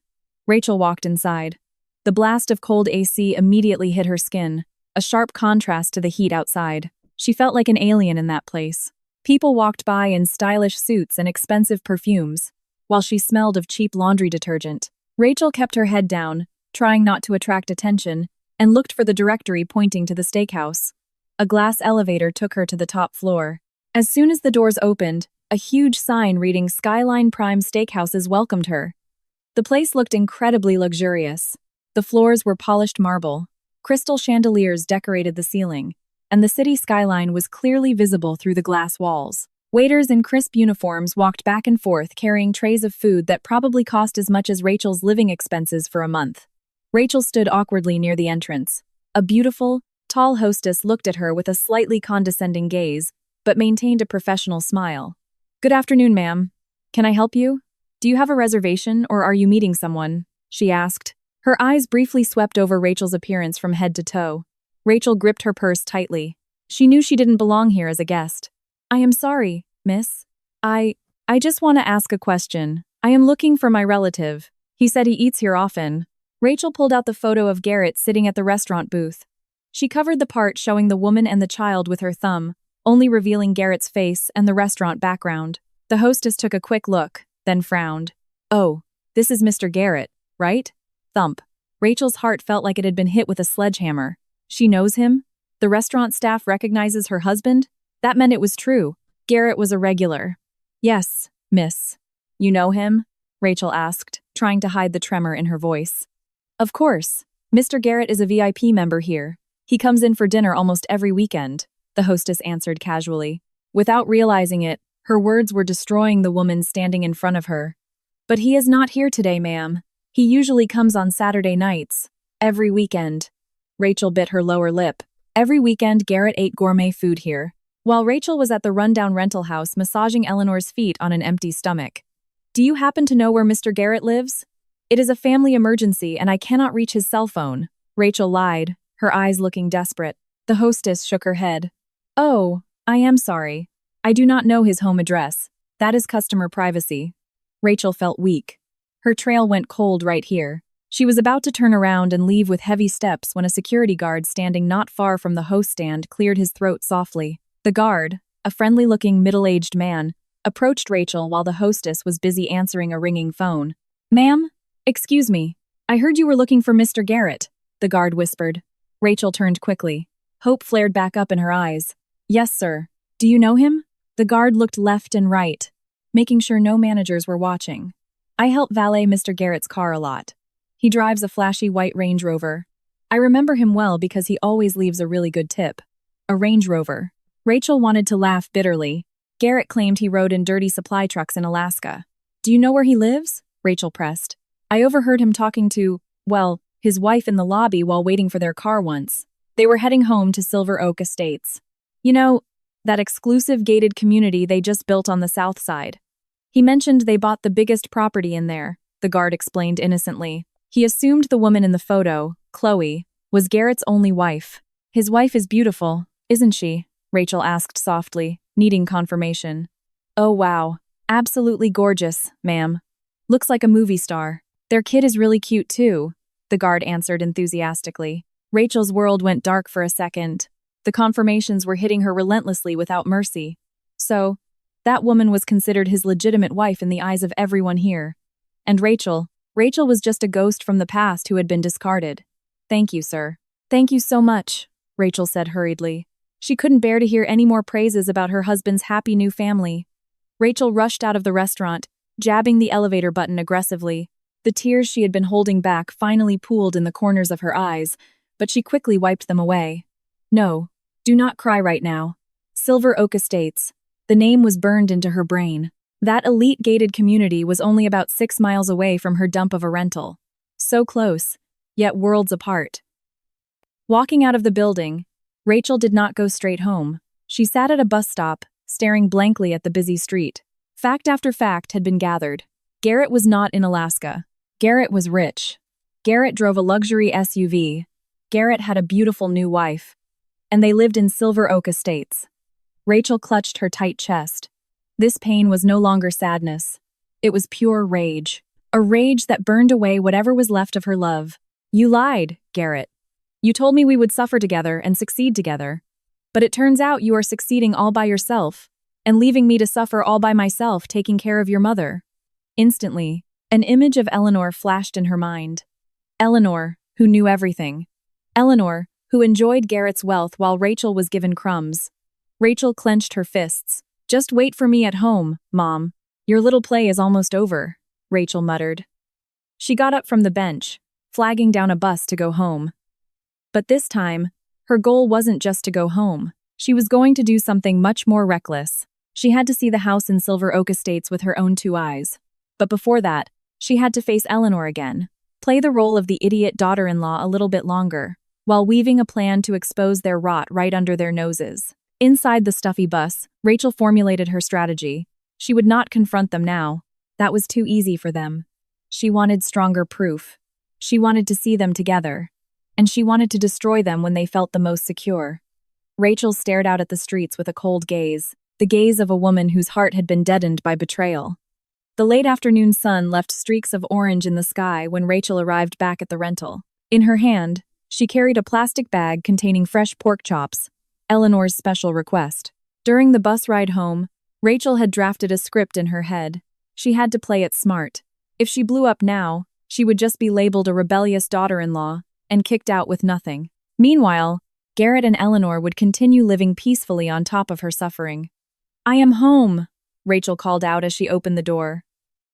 Rachel walked inside. The blast of cold AC immediately hit her skin, a sharp contrast to the heat outside. She felt like an alien in that place. People walked by in stylish suits and expensive perfumes, while she smelled of cheap laundry detergent. Rachel kept her head down, trying not to attract attention, and looked for the directory pointing to the steakhouse. A glass elevator took her to the top floor. As soon as the doors opened, a huge sign reading Skyline Prime Steakhouses welcomed her. The place looked incredibly luxurious. The floors were polished marble. Crystal chandeliers decorated the ceiling, and the city skyline was clearly visible through the glass walls. Waiters in crisp uniforms walked back and forth carrying trays of food that probably cost as much as Rachel's living expenses for a month. Rachel stood awkwardly near the entrance. A beautiful, tall hostess looked at her with a slightly condescending gaze, but maintained a professional smile. Good afternoon, ma'am. Can I help you? Do you have a reservation or are you meeting someone? She asked. Her eyes briefly swept over Rachel's appearance from head to toe. Rachel gripped her purse tightly. She knew she didn't belong here as a guest. I am sorry, miss. I just want to ask a question. I am looking for my relative. He said he eats here often. Rachel pulled out the photo of Garrett sitting at the restaurant booth. She covered the part showing the woman and the child with her thumb, only revealing Garrett's face and the restaurant background. The hostess took a quick look, then frowned. Oh, this is Mr. Garrett, right? Thump. Rachel's heart felt like it had been hit with a sledgehammer. She knows him? The restaurant staff recognizes her husband? That meant it was true. Garrett was a regular. Yes, miss. You know him? Rachel asked, trying to hide the tremor in her voice. Of course. Mr. Garrett is a VIP member here. He comes in for dinner almost every weekend, the hostess answered casually. Without realizing it, her words were destroying the woman standing in front of her. But he is not here today, ma'am. He usually comes on Saturday nights. Every weekend. Rachel bit her lower lip. Every weekend, Garrett ate gourmet food here, while Rachel was at the rundown rental house massaging Eleanor's feet on an empty stomach. Do you happen to know where Mr. Garrett lives? It is a family emergency and I cannot reach his cell phone. Rachel lied, her eyes looking desperate. The hostess shook her head. Oh, I am sorry. I do not know his home address. That is customer privacy. Rachel felt weak. Her trail went cold right here. She was about to turn around and leave with heavy steps when a security guard standing not far from the host stand cleared his throat softly. The guard, a friendly-looking middle-aged man, approached Rachel while the hostess was busy answering a ringing phone. Ma'am? Excuse me. I heard you were looking for Mr. Garrett, the guard whispered. Rachel turned quickly. Hope flared back up in her eyes. Yes, sir. Do you know him? The guard looked left and right, making sure no managers were watching. I help valet Mr. Garrett's car a lot. He drives a flashy white Range Rover. I remember him well because he always leaves a really good tip. A Range Rover. Rachel wanted to laugh bitterly. Garrett claimed he rode in dirty supply trucks in Alaska. Do you know where he lives? Rachel pressed. I overheard him talking to, well, his wife in the lobby while waiting for their car once. They were heading home to Silver Oak Estates. You know, that exclusive gated community they just built on the south side. He mentioned they bought the biggest property in there, the guard explained innocently. He assumed the woman in the photo, Chloe, was Garrett's only wife. His wife is beautiful, isn't she? Rachel asked softly, needing confirmation. Oh wow, absolutely gorgeous, ma'am. Looks like a movie star. Their kid is really cute too, the guard answered enthusiastically. Rachel's world went dark for a second. The confirmations were hitting her relentlessly without mercy. So, that woman was considered his legitimate wife in the eyes of everyone here. And Rachel was just a ghost from the past who had been discarded. Thank you, sir. Thank you so much, Rachel said hurriedly. She couldn't bear to hear any more praises about her husband's happy new family. Rachel rushed out of the restaurant, jabbing the elevator button aggressively. The tears she had been holding back finally pooled in the corners of her eyes, but she quickly wiped them away. No, do not cry right now. Silver Oak Estates. The name was burned into her brain. That elite gated community was only about 6 miles away from her dump of a rental. So close, yet worlds apart. Walking out of the building, Rachel did not go straight home. She sat at a bus stop, staring blankly at the busy street. Fact after fact had been gathered. Garrett was not in Alaska. Garrett was rich. Garrett drove a luxury SUV. Garrett had a beautiful new wife. And they lived in Silver Oak Estates. Rachel clutched her tight chest. This pain was no longer sadness. It was pure rage. A rage that burned away whatever was left of her love. You lied, Garrett. You told me we would suffer together and succeed together. But it turns out you are succeeding all by yourself, and leaving me to suffer all by myself taking care of your mother. Instantly, an image of Eleanor flashed in her mind. Eleanor, who knew everything. Eleanor, who enjoyed Garrett's wealth while Rachel was given crumbs. Rachel clenched her fists. Just wait for me at home, Mom. Your little play is almost over, Rachel muttered. She got up from the bench, flagging down a bus to go home. But this time, her goal wasn't just to go home. She was going to do something much more reckless. She had to see the house in Silver Oak Estates with her own 2 eyes. But before that, she had to face Eleanor again, play the role of the idiot daughter-in-law a little bit longer, while weaving a plan to expose their rot right under their noses. Inside the stuffy bus, Rachel formulated her strategy. She would not confront them now. That was too easy for them. She wanted stronger proof. She wanted to see them together. And she wanted to destroy them when they felt the most secure. Rachel stared out at the streets with a cold gaze, the gaze of a woman whose heart had been deadened by betrayal. The late afternoon sun left streaks of orange in the sky when Rachel arrived back at the rental. In her hand, she carried a plastic bag containing fresh pork chops, Eleanor's special request. During the bus ride home, Rachel had drafted a script in her head. She had to play it smart. If she blew up now, she would just be labeled a rebellious daughter-in-law and kicked out with nothing. Meanwhile, Garrett and Eleanor would continue living peacefully on top of her suffering. I am home, Rachel called out as she opened the door.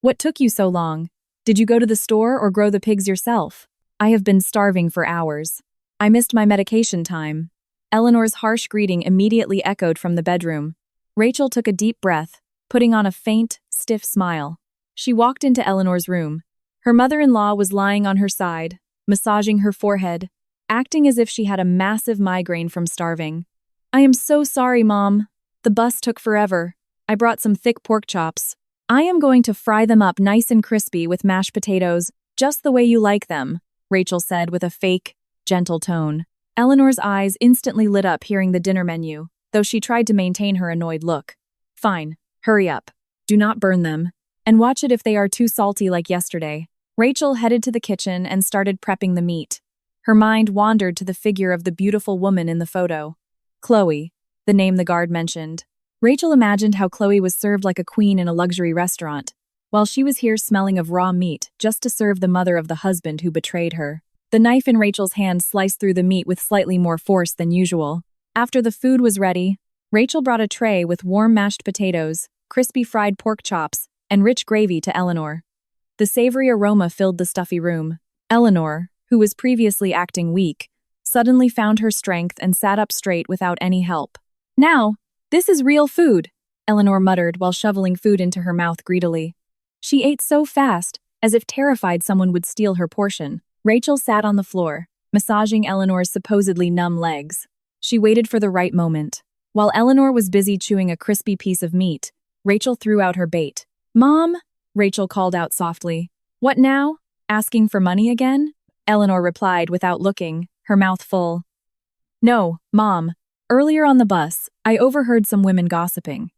What took you so long? Did you go to the store or grow the pigs yourself? I have been starving for hours. I missed my medication time. Eleanor's harsh greeting immediately echoed from the bedroom. Rachel took a deep breath, putting on a faint, stiff smile. She walked into Eleanor's room. Her mother-in-law was lying on her side, massaging her forehead, acting as if she had a massive migraine from starving. I am so sorry, Mom. The bus took forever. I brought some thick pork chops. I am going to fry them up nice and crispy with mashed potatoes, just the way you like them, Rachel said with a fake, gentle tone. Eleanor's eyes instantly lit up hearing the dinner menu, though she tried to maintain her annoyed look. Fine, hurry up. Do not burn them. And watch it if they are too salty like yesterday. Rachel headed to the kitchen and started prepping the meat. Her mind wandered to the figure of the beautiful woman in the photo. Chloe, the name the guard mentioned. Rachel imagined how Chloe was served like a queen in a luxury restaurant, while she was here smelling of raw meat just to serve the mother of the husband who betrayed her. The knife in Rachel's hand sliced through the meat with slightly more force than usual. After the food was ready, Rachel brought a tray with warm mashed potatoes, crispy fried pork chops, and rich gravy to Eleanor. The savory aroma filled the stuffy room. Eleanor, who was previously acting weak, suddenly found her strength and sat up straight without any help. Now, this is real food, Eleanor muttered while shoveling food into her mouth greedily. She ate so fast, as if terrified someone would steal her portion. Rachel sat on the floor, massaging Eleanor's supposedly numb legs. She waited for the right moment. While Eleanor was busy chewing a crispy piece of meat, Rachel threw out her bait. Mom, Rachel called out softly. What now? Asking for money again? Eleanor replied without looking, her mouth full. No, Mom. Earlier on the bus, I overheard some women gossiping.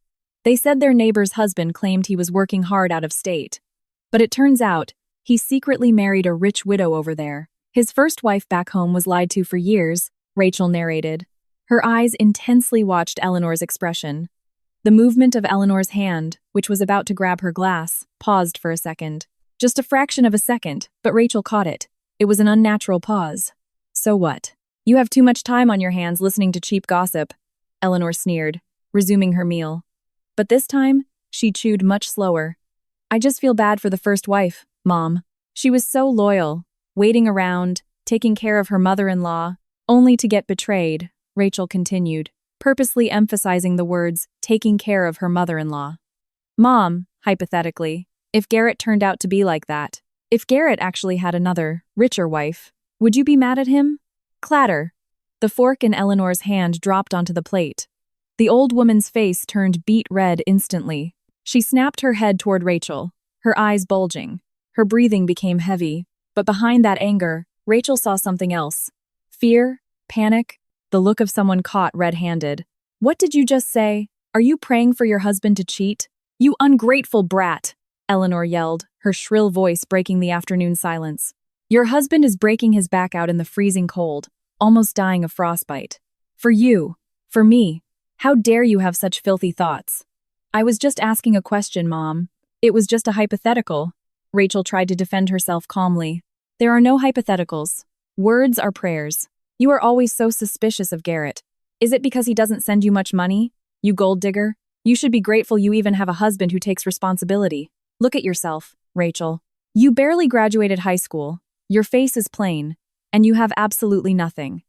They said their neighbor's husband claimed he was working hard out of state. But it turns out, he secretly married a rich widow over there. His first wife back home was lied to for years, Rachel narrated. Her eyes intensely watched Eleanor's expression. The movement of Eleanor's hand, which was about to grab her glass, paused for a second. Just a fraction of a second, but Rachel caught it. It was an unnatural pause. So what? You have too much time on your hands listening to cheap gossip, Eleanor sneered, resuming her meal. But this time, she chewed much slower. I just feel bad for the first wife, Mom. She was so loyal, waiting around, taking care of her mother-in-law, only to get betrayed, Rachel continued, purposely emphasizing the words, taking care of her mother-in-law. Mom, hypothetically, if Garrett turned out to be like that, if Garrett actually had another, richer wife, would you be mad at him? Clatter. The fork in Eleanor's hand dropped onto the plate. The old woman's face turned beet red instantly. She snapped her head toward Rachel, her eyes bulging. Her breathing became heavy, but behind that anger, Rachel saw something else. Fear, panic, the look of someone caught red-handed. What did you just say? Are you praying for your husband to cheat? You ungrateful brat, Eleanor yelled, her shrill voice breaking the afternoon silence. Your husband is breaking his back out in the freezing cold, almost dying of frostbite. For you, for me, how dare you have such filthy thoughts? I was just asking a question, Mom. It was just a hypothetical. Rachel tried to defend herself calmly. There are no hypotheticals. Words are prayers. You are always so suspicious of Garrett. Is it because he doesn't send you much money? You gold digger? You should be grateful you even have a husband who takes responsibility. Look at yourself, Rachel. You barely graduated high school. Your face is plain, and you have absolutely nothing.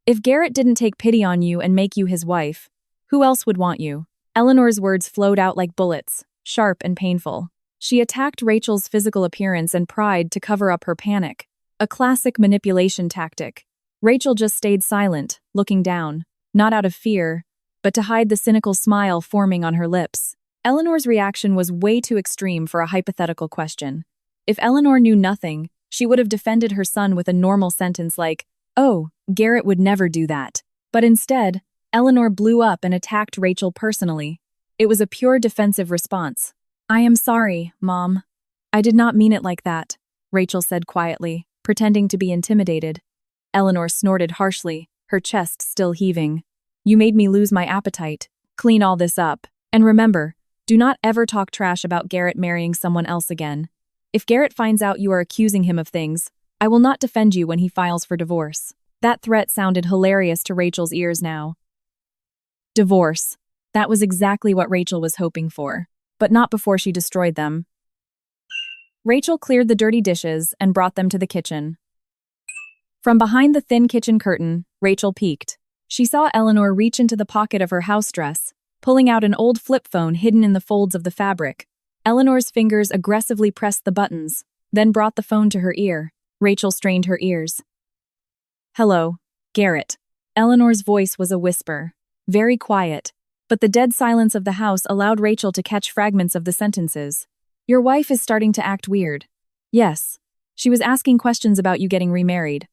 If Garrett didn't take pity on you and make you his wife, who else would want you? Eleanor's words flowed out like bullets, sharp and painful. She attacked Rachel's physical appearance and pride to cover up her panic, a classic manipulation tactic. Rachel just stayed silent, looking down, not out of fear, but to hide the cynical smile forming on her lips. Eleanor's reaction was way too extreme for a hypothetical question. If Eleanor knew nothing, she would have defended her son with a normal sentence like, "Oh, Garrett would never do that." But instead, Eleanor blew up and attacked Rachel personally. It was a pure defensive response. I am sorry, Mom. I did not mean it like that, Rachel said quietly, pretending to be intimidated. Eleanor snorted harshly, her chest still heaving. You made me lose my appetite. Clean all this up. And remember, do not ever talk trash about Garrett marrying someone else again. If Garrett finds out you are accusing him of things, I will not defend you when he files for divorce. That threat sounded hilarious to Rachel's ears now. Divorce. That was exactly what Rachel was hoping for, but not before she destroyed them. Rachel cleared the dirty dishes and brought them to the kitchen. From behind the thin kitchen curtain, Rachel peeked. She saw Eleanor reach into the pocket of her house dress, pulling out an old flip phone hidden in the folds of the fabric. Eleanor's fingers aggressively pressed the buttons, then brought the phone to her ear. Rachel strained her ears. Hello, Garrett. Eleanor's voice was a whisper, very quiet, but the dead silence of the house allowed Rachel to catch fragments of the sentences. Your wife is starting to act weird. Yes. She was asking questions about you getting remarried.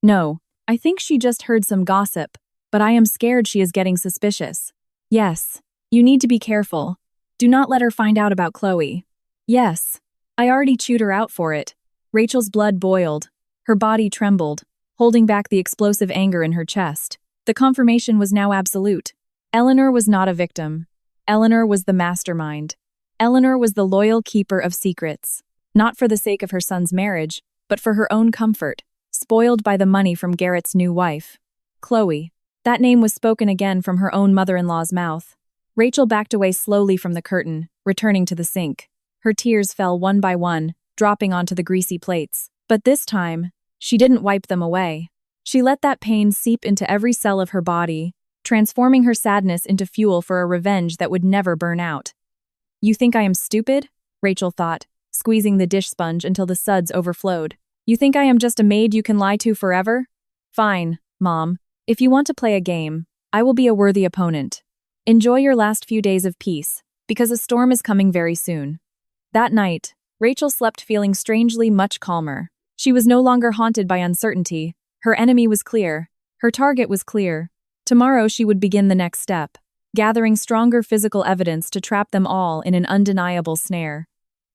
No, I think she just heard some gossip, but I am scared she is getting suspicious. Yes. You need to be careful. Do not let her find out about Chloe. Yes. I already chewed her out for it. Rachel's blood boiled. Her body trembled, holding back the explosive anger in her chest. The confirmation was now absolute. Eleanor was not a victim. Eleanor was the mastermind. Eleanor was the loyal keeper of secrets, not for the sake of her son's marriage, but for her own comfort, spoiled by the money from Garrett's new wife. Chloe. That name was spoken again from her own mother-in-law's mouth. Rachel backed away slowly from the curtain, returning to the sink. Her tears fell one by one, dropping onto the greasy plates. But this time, she didn't wipe them away. She let that pain seep into every cell of her body, transforming her sadness into fuel for a revenge that would never burn out. You think I am stupid? Rachel thought, squeezing the dish sponge until the suds overflowed. You think I am just a maid you can lie to forever? Fine, Mom. If you want to play a game, I will be a worthy opponent. Enjoy your last few days of peace, because a storm is coming very soon. That night, Rachel slept feeling strangely much calmer. She was no longer haunted by uncertainty. Her enemy was clear. Her target was clear. Tomorrow she would begin the next step, gathering stronger physical evidence to trap them all in an undeniable snare.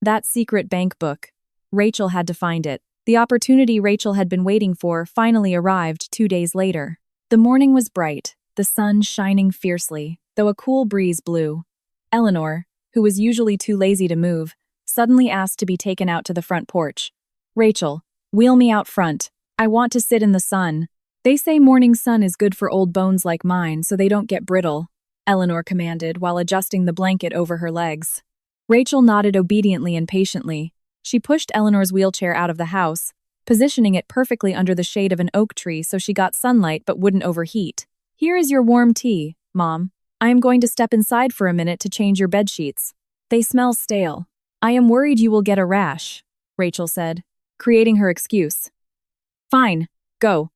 That secret bank book. Rachel had to find it. The opportunity Rachel had been waiting for finally arrived 2 days later. The morning was bright, the sun shining fiercely, though a cool breeze blew. Eleanor, who was usually too lazy to move, suddenly asked to be taken out to the front porch. "Rachel, wheel me out front. I want to sit in the sun. They say morning sun is good for old bones like mine so they don't get brittle," Eleanor commanded while adjusting the blanket over her legs. Rachel nodded obediently and patiently. She pushed Eleanor's wheelchair out of the house, positioning it perfectly under the shade of an oak tree so she got sunlight but wouldn't overheat. "Here is your warm tea, Mom. I am going to step inside for a minute to change your bedsheets. They smell stale. I am worried you will get a rash," Rachel said, creating her excuse. "Fine, go.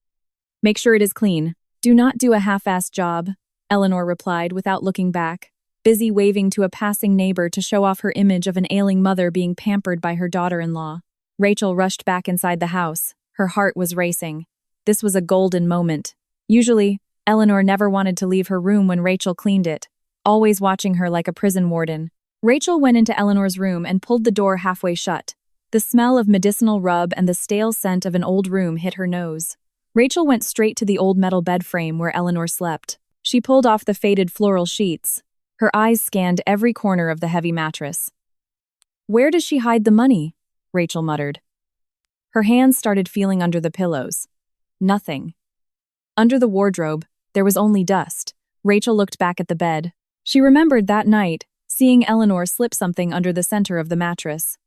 Make sure it is clean. Do not do a half-assed job," Eleanor replied without looking back, busy waving to a passing neighbor to show off her image of an ailing mother being pampered by her daughter-in-law. Rachel rushed back inside the house. Her heart was racing. This was a golden moment. Usually, Eleanor never wanted to leave her room when Rachel cleaned it, always watching her like a prison warden. Rachel went into Eleanor's room and pulled the door halfway shut. The smell of medicinal rub and the stale scent of an old room hit her nose. Rachel went straight to the old metal bed frame where Eleanor slept. She pulled off the faded floral sheets. Her eyes scanned every corner of the heavy mattress. "Where does she hide the money?" Rachel muttered. Her hands started feeling under the pillows. Nothing. Under the wardrobe, there was only dust. Rachel looked back at the bed. She remembered that night, seeing Eleanor slip something under the center of the mattress.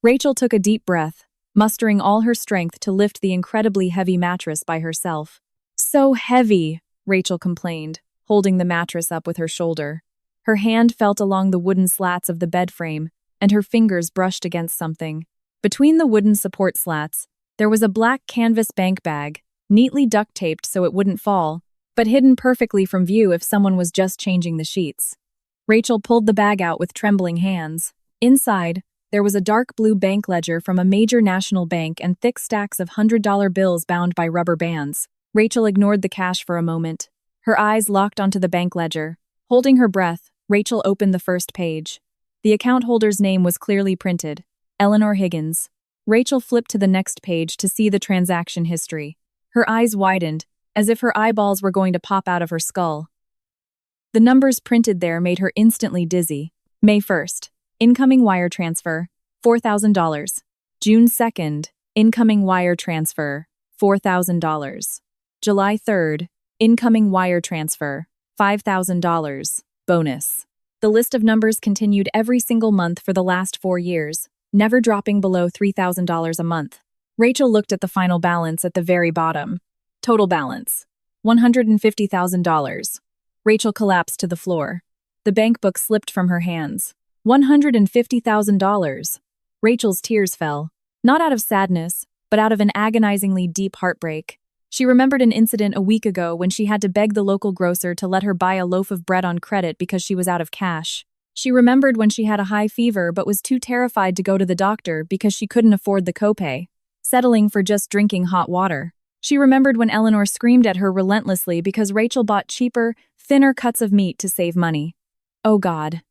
Rachel took a deep breath, mustering all her strength to lift the incredibly heavy mattress by herself. "So heavy," Rachel complained, holding the mattress up with her shoulder. Her hand felt along the wooden slats of the bed frame, and her fingers brushed against something. Between the wooden support slats, there was a black canvas bank bag, neatly duct-taped so it wouldn't fall, but hidden perfectly from view if someone was just changing the sheets. Rachel pulled the bag out with trembling hands. Inside, there was a dark blue bank ledger from a major national bank and thick stacks of $100 bills bound by rubber bands. Rachel ignored the cash for a moment. Her eyes locked onto the bank ledger. Holding her breath, Rachel opened the first page. The account holder's name was clearly printed, Eleanor Higgins. Rachel flipped to the next page to see the transaction history. Her eyes widened, as if her eyeballs were going to pop out of her skull. The numbers printed there made her instantly dizzy. May 1st, incoming wire transfer, $4,000. June 2nd, incoming wire transfer, $4,000. July 3rd, incoming wire transfer, $5,000. Bonus. The list of numbers continued every single month for the last 4 years, never dropping below $3,000 a month. Rachel looked at the final balance at the very bottom. Total balance, $150,000. Rachel collapsed to the floor. The bank book slipped from her hands. $150,000. Rachel's tears fell, not out of sadness, but out of an agonizingly deep heartbreak. She remembered an incident a week ago when she had to beg the local grocer to let her buy a loaf of bread on credit because she was out of cash. She remembered when she had a high fever but was too terrified to go to the doctor because she couldn't afford the copay, settling for just drinking hot water. She remembered when Eleanor screamed at her relentlessly because Rachel bought cheaper, thinner cuts of meat to save money. "Oh God.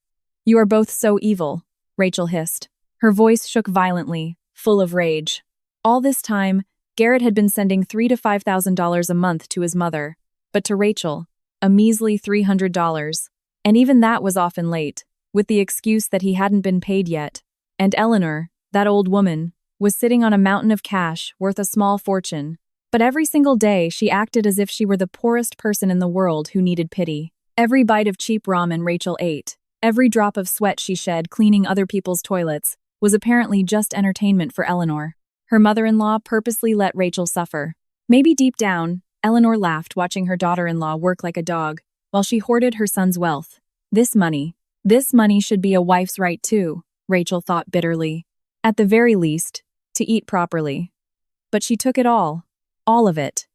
You are both so evil," Rachel hissed. Her voice shook violently, full of rage. All this time, Garrett had been sending $3,000 to $5,000 a month to his mother, but to Rachel, a measly $300, and even that was often late, with the excuse that he hadn't been paid yet. And Eleanor, that old woman, was sitting on a mountain of cash worth a small fortune. But every single day she acted as if she were the poorest person in the world who needed pity. Every bite of cheap ramen Rachel ate, every drop of sweat she shed cleaning other people's toilets, was apparently just entertainment for Eleanor. Her mother-in-law purposely let Rachel suffer. Maybe deep down, Eleanor laughed watching her daughter-in-law work like a dog, while she hoarded her son's wealth. This money should be a wife's right too, Rachel thought bitterly. At the very least, to eat properly. But she took it all of it.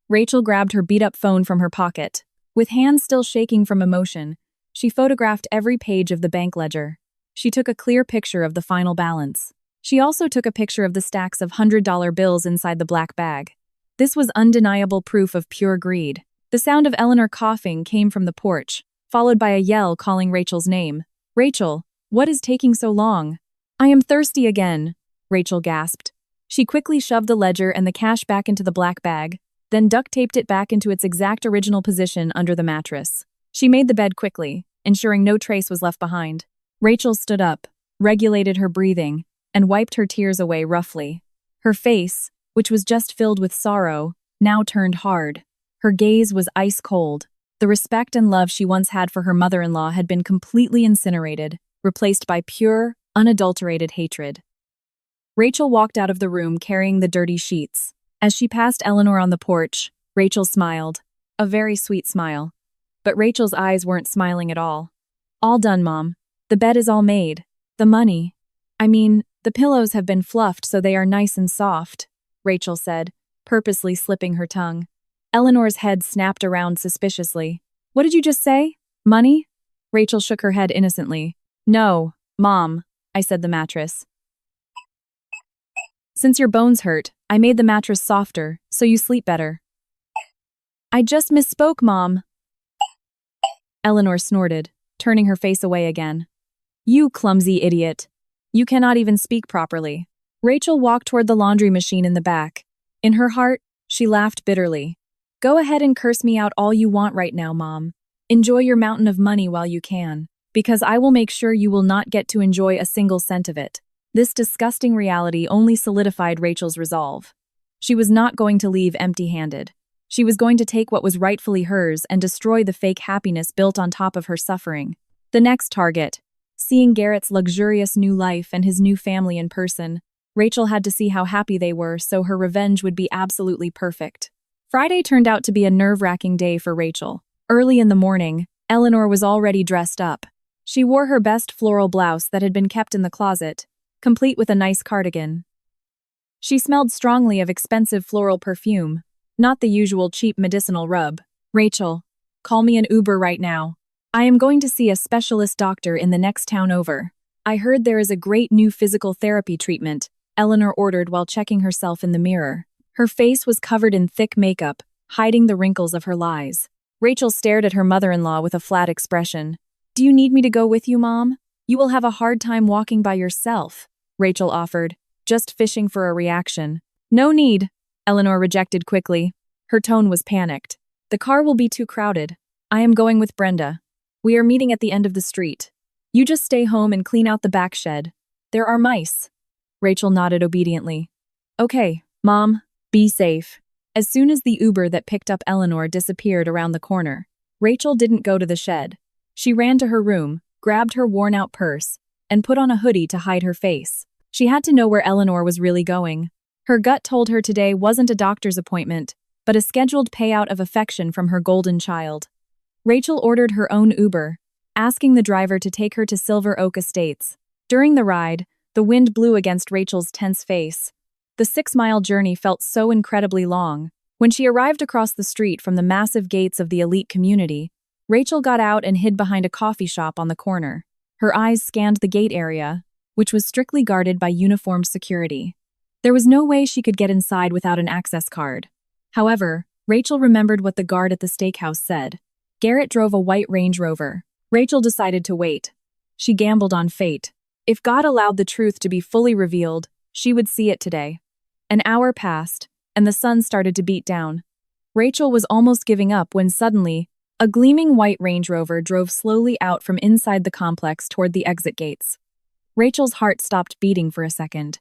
Rachel grabbed her beat-up phone from her pocket. With hands still shaking from emotion, she photographed every page of the bank ledger. She took a clear picture of the final balance. She also took a picture of the stacks of $100 bills inside the black bag. This was undeniable proof of pure greed. The sound of Eleanor coughing came from the porch, followed by a yell calling Rachel's name. "Rachel, what is taking so long?" "I am thirsty again," Rachel gasped. She quickly shoved the ledger and the cash back into the black bag, then duct-taped it back into its exact original position under the mattress. She made the bed quickly, ensuring no trace was left behind. Rachel stood up, regulated her breathing, and wiped her tears away roughly. Her face, which was just filled with sorrow, now turned hard. Her gaze was ice cold. The respect and love she once had for her mother-in-law had been completely incinerated, replaced by pure, unadulterated hatred. Rachel walked out of the room carrying the dirty sheets. As she passed Eleanor on the porch, Rachel smiled. A very sweet smile. But Rachel's eyes weren't smiling at all. All done, Mom. The bed is all made. The money. The pillows have been fluffed so they are nice and soft, Rachel said, purposely slipping her tongue. Eleanor's head snapped around suspiciously. What did you just say? Money? Rachel shook her head innocently. No, Mom, I said the mattress. Since your bones hurt, I made the mattress softer, so you sleep better. I just misspoke, Mom. Eleanor snorted, turning her face away again. You clumsy idiot. You cannot even speak properly. Rachel walked toward the laundry machine in the back. In her heart, she laughed bitterly. Go ahead and curse me out all you want right now, Mom. Enjoy your mountain of money while you can, because I will make sure you will not get to enjoy a single cent of it. This disgusting reality only solidified Rachel's resolve. She was not going to leave empty-handed. She was going to take what was rightfully hers and destroy the fake happiness built on top of her suffering. The next target. Seeing Garrett's luxurious new life and his new family in person, Rachel had to see how happy they were so her revenge would be absolutely perfect. Friday turned out to be a nerve-wracking day for Rachel. Early in the morning, Eleanor was already dressed up. She wore her best floral blouse that had been kept in the closet, complete with a nice cardigan. She smelled strongly of expensive floral perfume, not the usual cheap medicinal rub. Rachel, call me an Uber right now. I am going to see a specialist doctor in the next town over. I heard there is a great new physical therapy treatment, Eleanor ordered while checking herself in the mirror. Her face was covered in thick makeup, hiding the wrinkles of her lies. Rachel stared at her mother-in-law with a flat expression. Do you need me to go with you, Mom? You will have a hard time walking by yourself, Rachel offered, just fishing for a reaction. No need, Eleanor rejected quickly. Her tone was panicked. The car will be too crowded. I am going with Brenda. We are meeting at the end of the street. You just stay home and clean out the back shed. There are mice. Rachel nodded obediently. Okay, Mom, be safe. As soon as the Uber that picked up Eleanor disappeared around the corner, Rachel didn't go to the shed. She ran to her room, grabbed her worn-out purse, and put on a hoodie to hide her face. She had to know where Eleanor was really going. Her gut told her today wasn't a doctor's appointment, but a scheduled payout of affection from her golden child. Rachel ordered her own Uber, asking the driver to take her to Silver Oak Estates. During the ride, the wind blew against Rachel's tense face. The 6-mile journey felt so incredibly long. When she arrived across the street from the massive gates of the elite community, Rachel got out and hid behind a coffee shop on the corner. Her eyes scanned the gate area, which was strictly guarded by uniformed security. There was no way she could get inside without an access card. However, Rachel remembered what the guard at the steakhouse said. Garrett drove a white Range Rover. Rachel decided to wait. She gambled on fate. If God allowed the truth to be fully revealed, she would see it today. An hour passed, and the sun started to beat down. Rachel was almost giving up when suddenly, a gleaming white Range Rover drove slowly out from inside the complex toward the exit gates. Rachel's heart stopped beating for a second.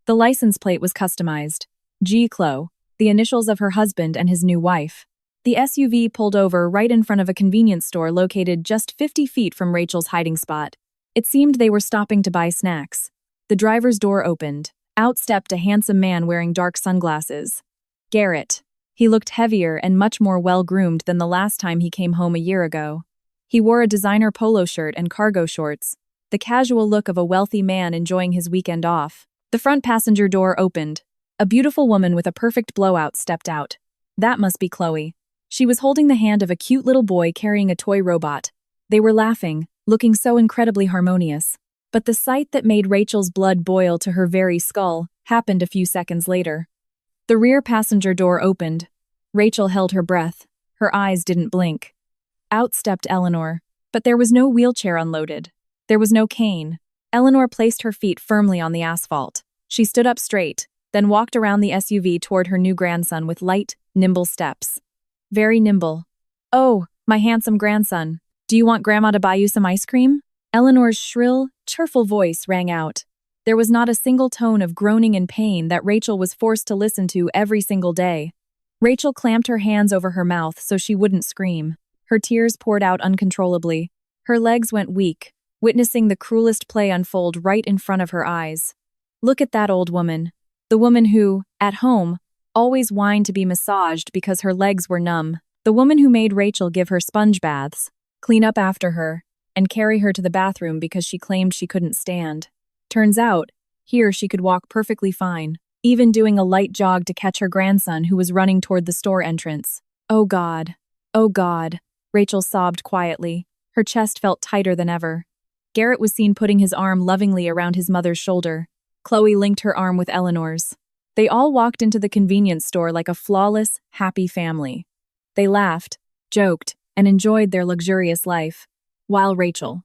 The license plate was customized. G. Clo, the initials of her husband and his new wife. The SUV pulled over right in front of a convenience store located just 50 feet from Rachel's hiding spot. It seemed they were stopping to buy snacks. The driver's door opened. Out stepped a handsome man wearing dark sunglasses. Garrett. He looked heavier and much more well-groomed than the last time he came home a year ago. He wore a designer polo shirt and cargo shorts, the casual look of a wealthy man enjoying his weekend off. The front passenger door opened. A beautiful woman with a perfect blowout stepped out. That must be Chloe. She was holding the hand of a cute little boy carrying a toy robot. They were laughing, looking so incredibly harmonious. But the sight that made Rachel's blood boil to her very skull happened a few seconds later. The rear passenger door opened. Rachel held her breath. Her eyes didn't blink. Out stepped Eleanor, but there was no wheelchair unloaded. There was no cane. Eleanor placed her feet firmly on the asphalt. She stood up straight, then walked around the SUV toward her new grandson with light, nimble steps. Very nimble. "Oh, my handsome grandson. Do you want Grandma to buy you some ice cream?" Eleanor's shrill, cheerful voice rang out. There was not a single tone of groaning and pain that Rachel was forced to listen to every single day. Rachel clamped her hands over her mouth so she wouldn't scream. Her tears poured out uncontrollably. Her legs went weak, witnessing the cruelest play unfold right in front of her eyes. Look at that old woman. The woman who, at home, always whined to be massaged because her legs were numb. The woman who made Rachel give her sponge baths, clean up after her, and carry her to the bathroom because she claimed she couldn't stand. Turns out, here she could walk perfectly fine, even doing a light jog to catch her grandson who was running toward the store entrance. "Oh God. Oh God," Rachel sobbed quietly. Her chest felt tighter than ever. Garrett was seen putting his arm lovingly around his mother's shoulder. Chloe linked her arm with Eleanor's. They all walked into the convenience store like a flawless, happy family. They laughed, joked, and enjoyed their luxurious life. While Rachel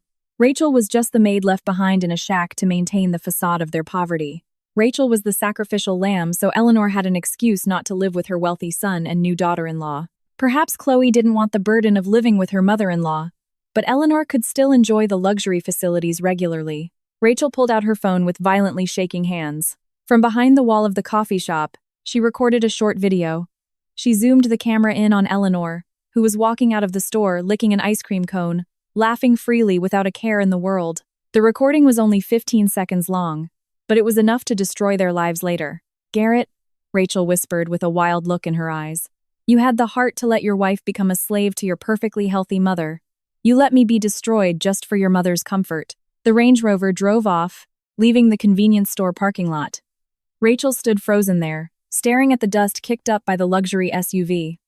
was just the maid left behind in a shack to maintain the facade of their poverty. Rachel was the sacrificial lamb, so Eleanor had an excuse not to live with her wealthy son and new daughter-in-law. Perhaps Chloe didn't want the burden of living with her mother-in-law, but Eleanor could still enjoy the luxury facilities regularly. Rachel pulled out her phone with violently shaking hands. From behind the wall of the coffee shop, she recorded a short video. She zoomed the camera in on Eleanor, who was walking out of the store licking an ice cream cone, laughing freely without a care in the world. The recording was only 15 seconds long, but it was enough to destroy their lives later. "Garrett," Rachel whispered with a wild look in her eyes, "you had the heart to let your wife become a slave to your perfectly healthy mother. You let me be destroyed just for your mother's comfort." The Range Rover drove off, leaving the convenience store parking lot. Rachel stood frozen there, staring at the dust kicked up by the luxury SUV.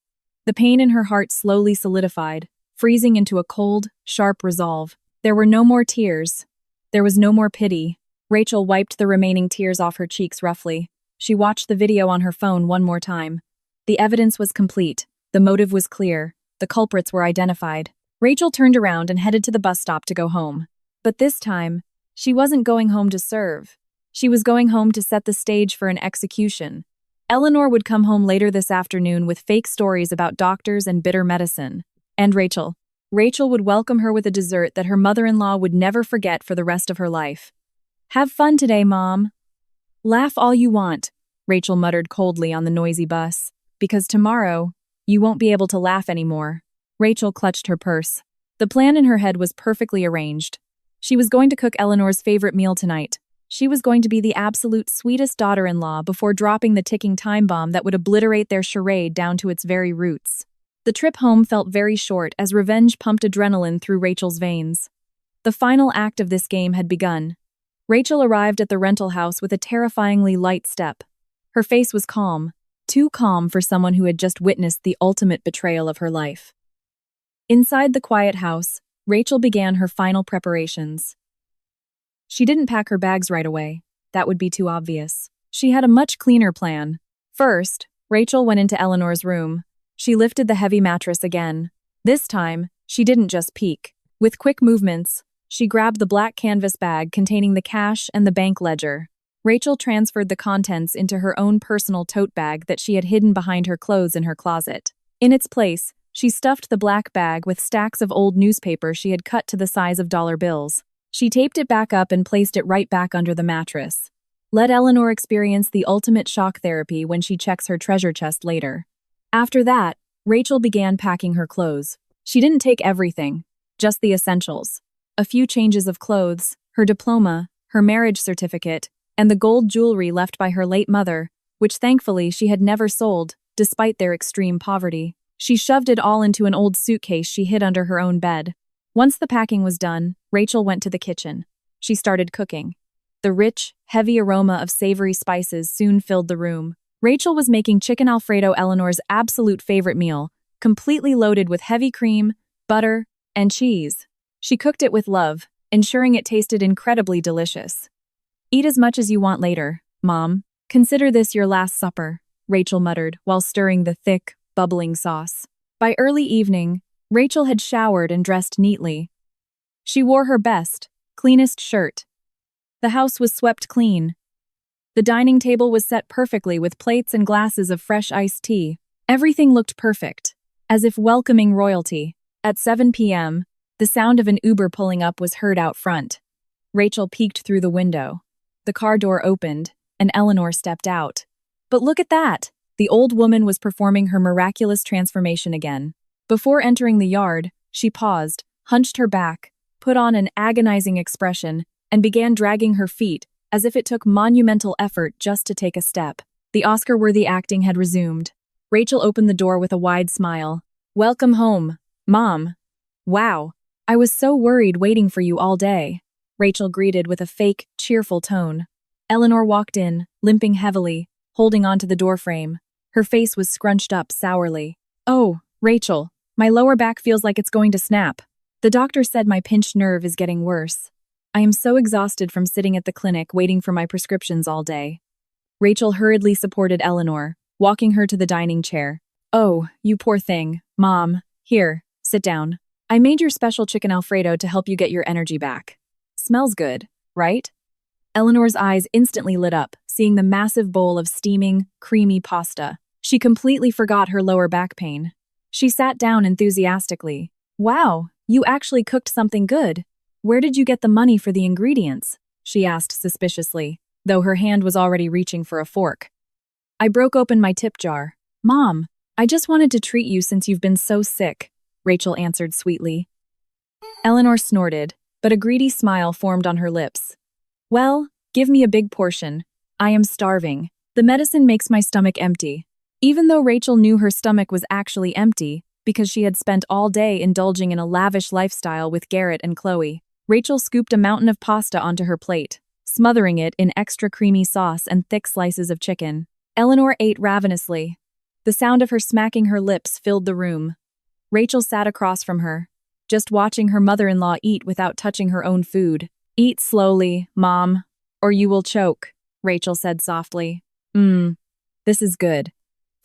The pain in her heart slowly solidified, freezing into a cold, sharp resolve. There were no more tears. There was no more pity. Rachel wiped the remaining tears off her cheeks roughly. She watched the video on her phone one more time. The evidence was complete. The motive was clear. The culprits were identified. Rachel turned around and headed to the bus stop to go home. But this time, she wasn't going home to serve. She was going home to set the stage for an execution. Eleanor would come home later this afternoon with fake stories about doctors and bitter medicine. And Rachel would welcome her with a dessert that her mother-in-law would never forget for the rest of her life. "Have fun today, Mom." "Laugh all you want," Rachel muttered coldly on the noisy bus. "Because tomorrow, you won't be able to laugh anymore." Rachel clutched her purse. The plan in her head was perfectly arranged. She was going to cook Eleanor's favorite meal tonight. She was going to be the absolute sweetest daughter-in-law before dropping the ticking time bomb that would obliterate their charade down to its very roots. The trip home felt very short as revenge pumped adrenaline through Rachel's veins. The final act of this game had begun. Rachel arrived at the rental house with a terrifyingly light step. Her face was calm, too calm for someone who had just witnessed the ultimate betrayal of her life. Inside the quiet house, Rachel began her final preparations. She didn't pack her bags right away. That would be too obvious. She had a much cleaner plan. First, Rachel went into Eleanor's room. She lifted the heavy mattress again. This time, she didn't just peek. With quick movements, she grabbed the black canvas bag containing the cash and the bank ledger. Rachel transferred the contents into her own personal tote bag that she had hidden behind her clothes in her closet. In its place, she stuffed the black bag with stacks of old newspaper she had cut to the size of dollar bills. She taped it back up and placed it right back under the mattress. Let Eleanor experience the ultimate shock therapy when she checks her treasure chest later. After that, Rachel began packing her clothes. She didn't take everything, just the essentials. A few changes of clothes, her diploma, her marriage certificate, and the gold jewelry left by her late mother, which thankfully she had never sold, despite their extreme poverty. She shoved it all into an old suitcase she hid under her own bed. Once the packing was done, Rachel went to the kitchen. She started cooking. The rich, heavy aroma of savory spices soon filled the room. Rachel was making chicken Alfredo, Eleanor's absolute favorite meal, completely loaded with heavy cream, butter, and cheese. She cooked it with love, ensuring it tasted incredibly delicious. "Eat as much as you want later, Mom. Consider this your last supper," Rachel muttered while stirring the thick, bubbling sauce. By early evening, Rachel had showered and dressed neatly. She wore her best, cleanest shirt. The house was swept clean. The dining table was set perfectly with plates and glasses of fresh iced tea. Everything looked perfect, as if welcoming royalty. At 7 p.m., the sound of an Uber pulling up was heard out front. Rachel peeked through the window. The car door opened, and Eleanor stepped out. But look at that! The old woman was performing her miraculous transformation again. Before entering the yard, she paused, hunched her back, put on an agonizing expression, and began dragging her feet, as if it took monumental effort just to take a step. The Oscar-worthy acting had resumed. Rachel opened the door with a wide smile. "Welcome home, Mom." "Wow, I was so worried waiting for you all day," Rachel greeted with a fake, cheerful tone. Eleanor walked in, limping heavily, holding onto the doorframe. Her face was scrunched up sourly. "Oh, Rachel, my lower back feels like it's going to snap. The doctor said my pinched nerve is getting worse. I am so exhausted from sitting at the clinic waiting for my prescriptions all day." Rachel hurriedly supported Eleanor, walking her to the dining chair. "Oh, you poor thing, Mom. Here, sit down. I made your special chicken Alfredo to help you get your energy back. Smells good, right?" Eleanor's eyes instantly lit up, seeing the massive bowl of steaming, creamy pasta. She completely forgot her lower back pain. She sat down enthusiastically. "Wow, you actually cooked something good. Where did you get the money for the ingredients?" she asked suspiciously, though her hand was already reaching for a fork. "I broke open my tip jar. Mom, I just wanted to treat you since you've been so sick," Rachel answered sweetly. Eleanor snorted, but a greedy smile formed on her lips. "Well, give me a big portion. I am starving. The medicine makes my stomach empty." Even though Rachel knew her stomach was actually empty, because she had spent all day indulging in a lavish lifestyle with Garrett and Chloe, Rachel scooped a mountain of pasta onto her plate, smothering it in extra creamy sauce and thick slices of chicken. Eleanor ate ravenously. The sound of her smacking her lips filled the room. Rachel sat across from her, just watching her mother-in-law eat without touching her own food. "Eat slowly, Mom, or you will choke," Rachel said softly. This is good.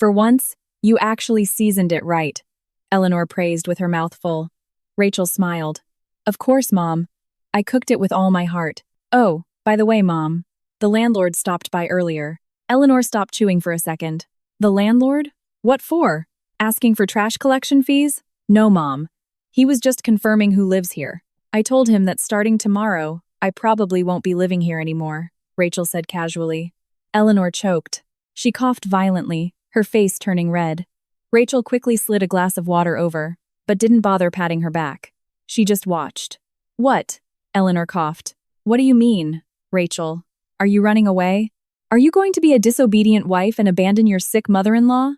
For once, you actually seasoned it right," Eleanor praised with her mouth full. Rachel smiled. "Of course, Mom. I cooked it with all my heart. Oh, by the way, Mom, the landlord stopped by earlier." Eleanor stopped chewing for a second. "The landlord? What for? Asking for trash collection fees?" "No, Mom. He was just confirming who lives here. I told him that starting tomorrow, I probably won't be living here anymore," Rachel said casually. Eleanor choked. She coughed violently, her face turning red. Rachel quickly slid a glass of water over, but didn't bother patting her back. She just watched. "What?" Eleanor coughed. "What do you mean, Rachel? Are you running away? Are you going to be a disobedient wife and abandon your sick mother-in-law?"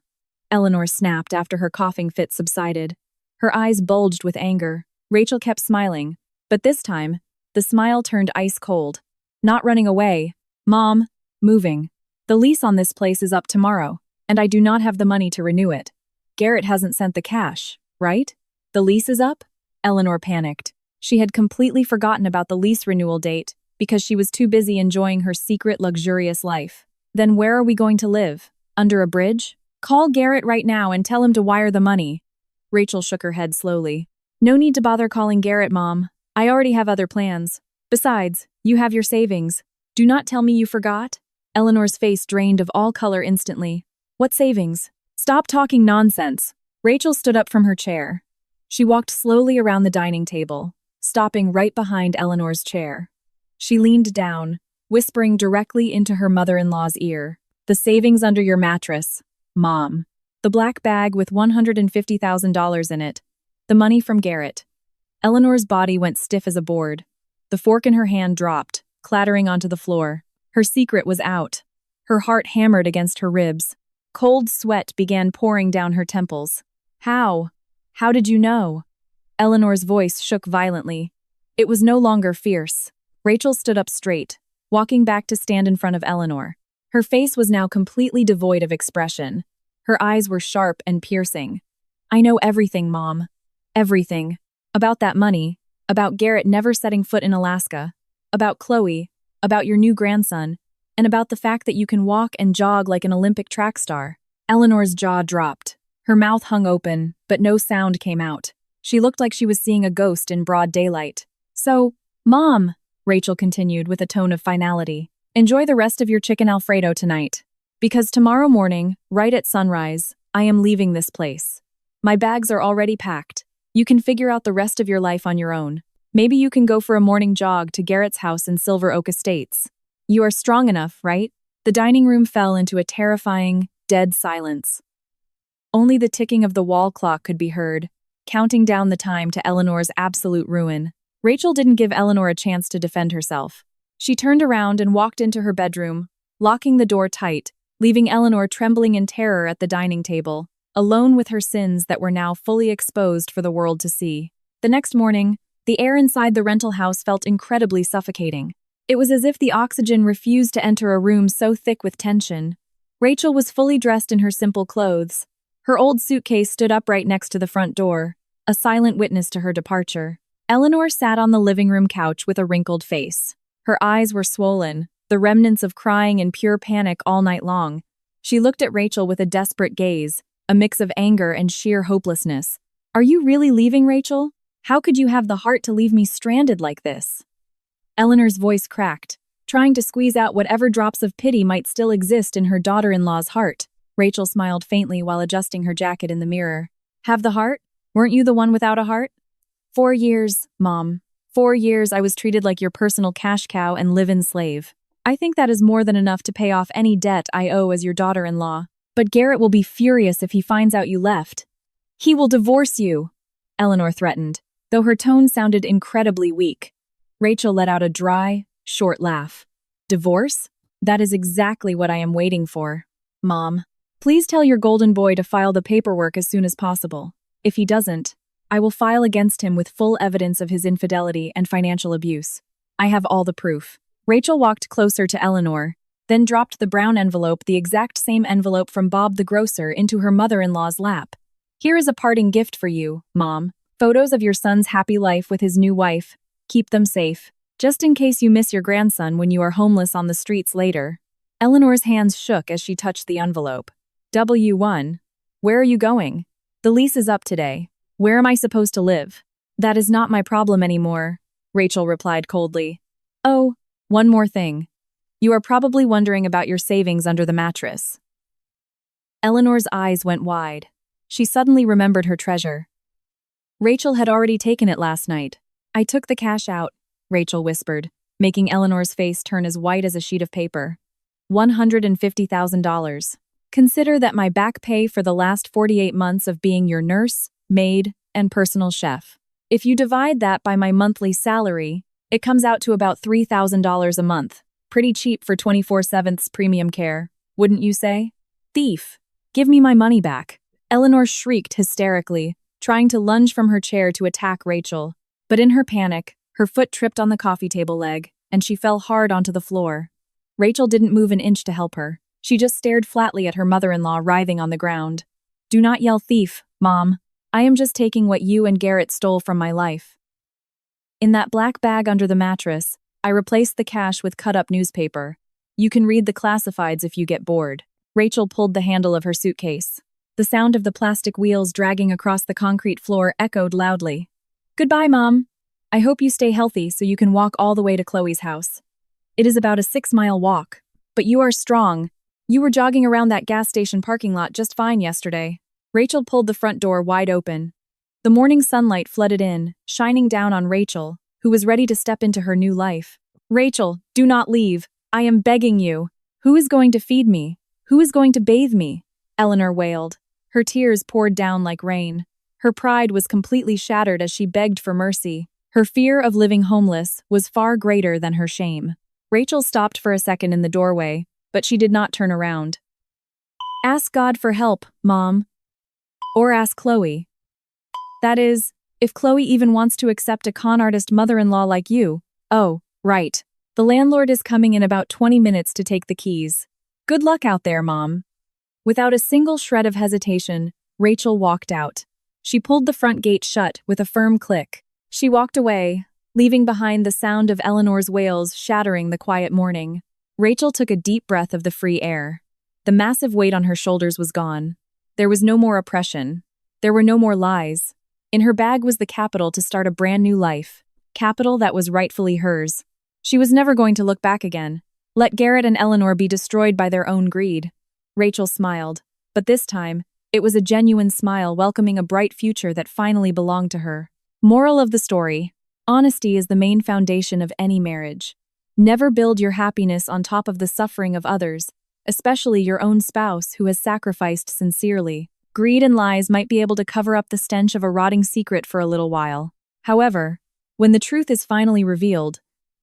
Eleanor snapped after her coughing fit subsided. Her eyes bulged with anger. Rachel kept smiling, but this time, the smile turned ice cold. "Not running away. Mom, moving. The lease on this place is up tomorrow, and I do not have the money to renew it. Garrett hasn't sent the cash, right? The lease is up?" Eleanor panicked. She had completely forgotten about the lease renewal date because she was too busy enjoying her secret luxurious life. "Then where are we going to live? Under a bridge? Call Garrett right now and tell him to wire the money." Rachel shook her head slowly. "No need to bother calling Garrett, Mom. I already have other plans. Besides, you have your savings. Do not tell me you forgot." Eleanor's face drained of all color instantly. "What savings? Stop talking nonsense." Rachel stood up from her chair. She walked slowly around the dining table, stopping right behind Eleanor's chair. She leaned down, whispering directly into her mother-in-law's ear. "The savings under your mattress, Mom. The black bag with $150,000 in it. The money from Garrett." Eleanor's body went stiff as a board. The fork in her hand dropped, clattering onto the floor. Her secret was out. Her heart hammered against her ribs. Cold sweat began pouring down her temples. "How? How did you know?" Eleanor's voice shook violently. It was no longer fierce. Rachel stood up straight, walking back to stand in front of Eleanor. Her face was now completely devoid of expression. Her eyes were sharp and piercing. "I know everything, Mom. Everything. About that money, about Garrett never setting foot in Alaska, about Chloe, about your new grandson, and about the fact that you can walk and jog like an Olympic track star." Eleanor's jaw dropped. Her mouth hung open, but no sound came out. She looked like she was seeing a ghost in broad daylight. "So, Mom," Rachel continued with a tone of finality, "enjoy the rest of your chicken Alfredo tonight. Because tomorrow morning, right at sunrise, I am leaving this place. My bags are already packed. You can figure out the rest of your life on your own. Maybe you can go for a morning jog to Garrett's house in Silver Oak Estates. You are strong enough, right? The dining room fell into a terrifying, dead silence. Only the ticking of the wall clock could be heard, counting down the time to Eleanor's absolute ruin. Rachel didn't give Eleanor a chance to defend herself. She turned around and walked into her bedroom, locking the door tight, leaving Eleanor trembling in terror at the dining table, alone with her sins that were now fully exposed for the world to see. The next morning, the air inside the rental house felt incredibly suffocating. It was as if the oxygen refused to enter a room so thick with tension. Rachel was fully dressed in her simple clothes. Her old suitcase stood upright next to the front door, a silent witness to her departure. Eleanor sat on the living room couch with a wrinkled face. Her eyes were swollen, the remnants of crying in pure panic all night long. She looked at Rachel with a desperate gaze, a mix of anger and sheer hopelessness. "Are you really leaving, Rachel? How could you have the heart to leave me stranded like this?" Eleanor's voice cracked, trying to squeeze out whatever drops of pity might still exist in her daughter-in-law's heart. Rachel smiled faintly while adjusting her jacket in the mirror. "Have the heart? Weren't you the one without a heart?" 4 years, Mom. 4 years I was treated like your personal cash cow and live-in slave. I think that is more than enough to pay off any debt I owe as your daughter-in-law. But Garrett will be furious if he finds out you left. He will divorce you," Eleanor threatened, though her tone sounded incredibly weak. Rachel let out a dry, short laugh. "Divorce? That is exactly what I am waiting for, Mom. Please tell your golden boy to file the paperwork as soon as possible. If he doesn't, I will file against him with full evidence of his infidelity and financial abuse. I have all the proof." Rachel walked closer to Eleanor, then dropped the brown envelope, the exact same envelope from Bob the grocer, into her mother-in-law's lap. "Here is a parting gift for you, Mom. Photos of your son's happy life with his new wife. Keep them safe, just in case you miss your grandson when you are homeless on the streets later." Eleanor's hands shook as she touched the envelope. "W1. Where are you going? The lease is up today. Where am I supposed to live?" "That is not my problem anymore," Rachel replied coldly. "Oh, one more thing. You are probably wondering about your savings under the mattress." Eleanor's eyes went wide. She suddenly remembered her treasure. Rachel had already taken it last night. "I took the cash out," Rachel whispered, making Eleanor's face turn as white as a sheet of paper. $150,000. Consider that my back pay for the last 48 months of being your nurse, maid, and personal chef. If you divide that by my monthly salary, it comes out to about $3,000 a month. Pretty cheap for 24/7 premium care, wouldn't you say? Thief! Give me my money back." Eleanor shrieked hysterically, trying to lunge from her chair to attack Rachel. But in her panic, her foot tripped on the coffee table leg, and she fell hard onto the floor. Rachel didn't move an inch to help her. She just stared flatly at her mother-in-law writhing on the ground. "Do not yell thief, Mom. I am just taking what you and Garrett stole from my life." In that black bag under the mattress, I replaced the cash with cut-up newspaper. You can read the classifieds if you get bored. Rachel pulled the handle of her suitcase. The sound of the plastic wheels dragging across the concrete floor echoed loudly. "Goodbye, Mom. I hope you stay healthy so you can walk all the way to Chloe's house. It is about a 6-mile walk. But you are strong. You were jogging around that gas station parking lot just fine yesterday." Rachel pulled the front door wide open. The morning sunlight flooded in, shining down on Rachel, who was ready to step into her new life. "Rachel, do not leave. I am begging you. Who is going to feed me? Who is going to bathe me?" Eleanor wailed. Her tears poured down like rain. Her pride was completely shattered as she begged for mercy. Her fear of living homeless was far greater than her shame. Rachel stopped for a second in the doorway, but she did not turn around. "Ask God for help, Mom. Or ask Chloe. That is, if Chloe even wants to accept a con artist mother-in-law like you." "Oh, right. The landlord is coming in about 20 minutes to take the keys. Good luck out there, Mom." Without a single shred of hesitation, Rachel walked out. She pulled the front gate shut with a firm click. She walked away, leaving behind the sound of Eleanor's wails shattering the quiet morning. Rachel took a deep breath of the free air. The massive weight on her shoulders was gone. There was no more oppression. There were no more lies. In her bag was the capital to start a brand new life. Capital that was rightfully hers. She was never going to look back again. Let Garrett and Eleanor be destroyed by their own greed. Rachel smiled, but this time, It was a genuine smile welcoming a bright future that finally belonged to her. Moral of the story: honesty is the main foundation of any marriage. Never build your happiness on top of the suffering of others, especially your own spouse who has sacrificed sincerely. Greed and lies might be able to cover up the stench of a rotting secret for a little while. However, when the truth is finally revealed,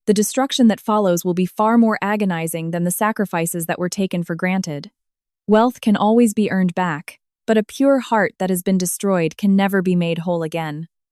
the destruction that follows will be far more agonizing than the sacrifices that were taken for granted. Wealth can always be earned back, but a pure heart that has been destroyed can never be made whole again.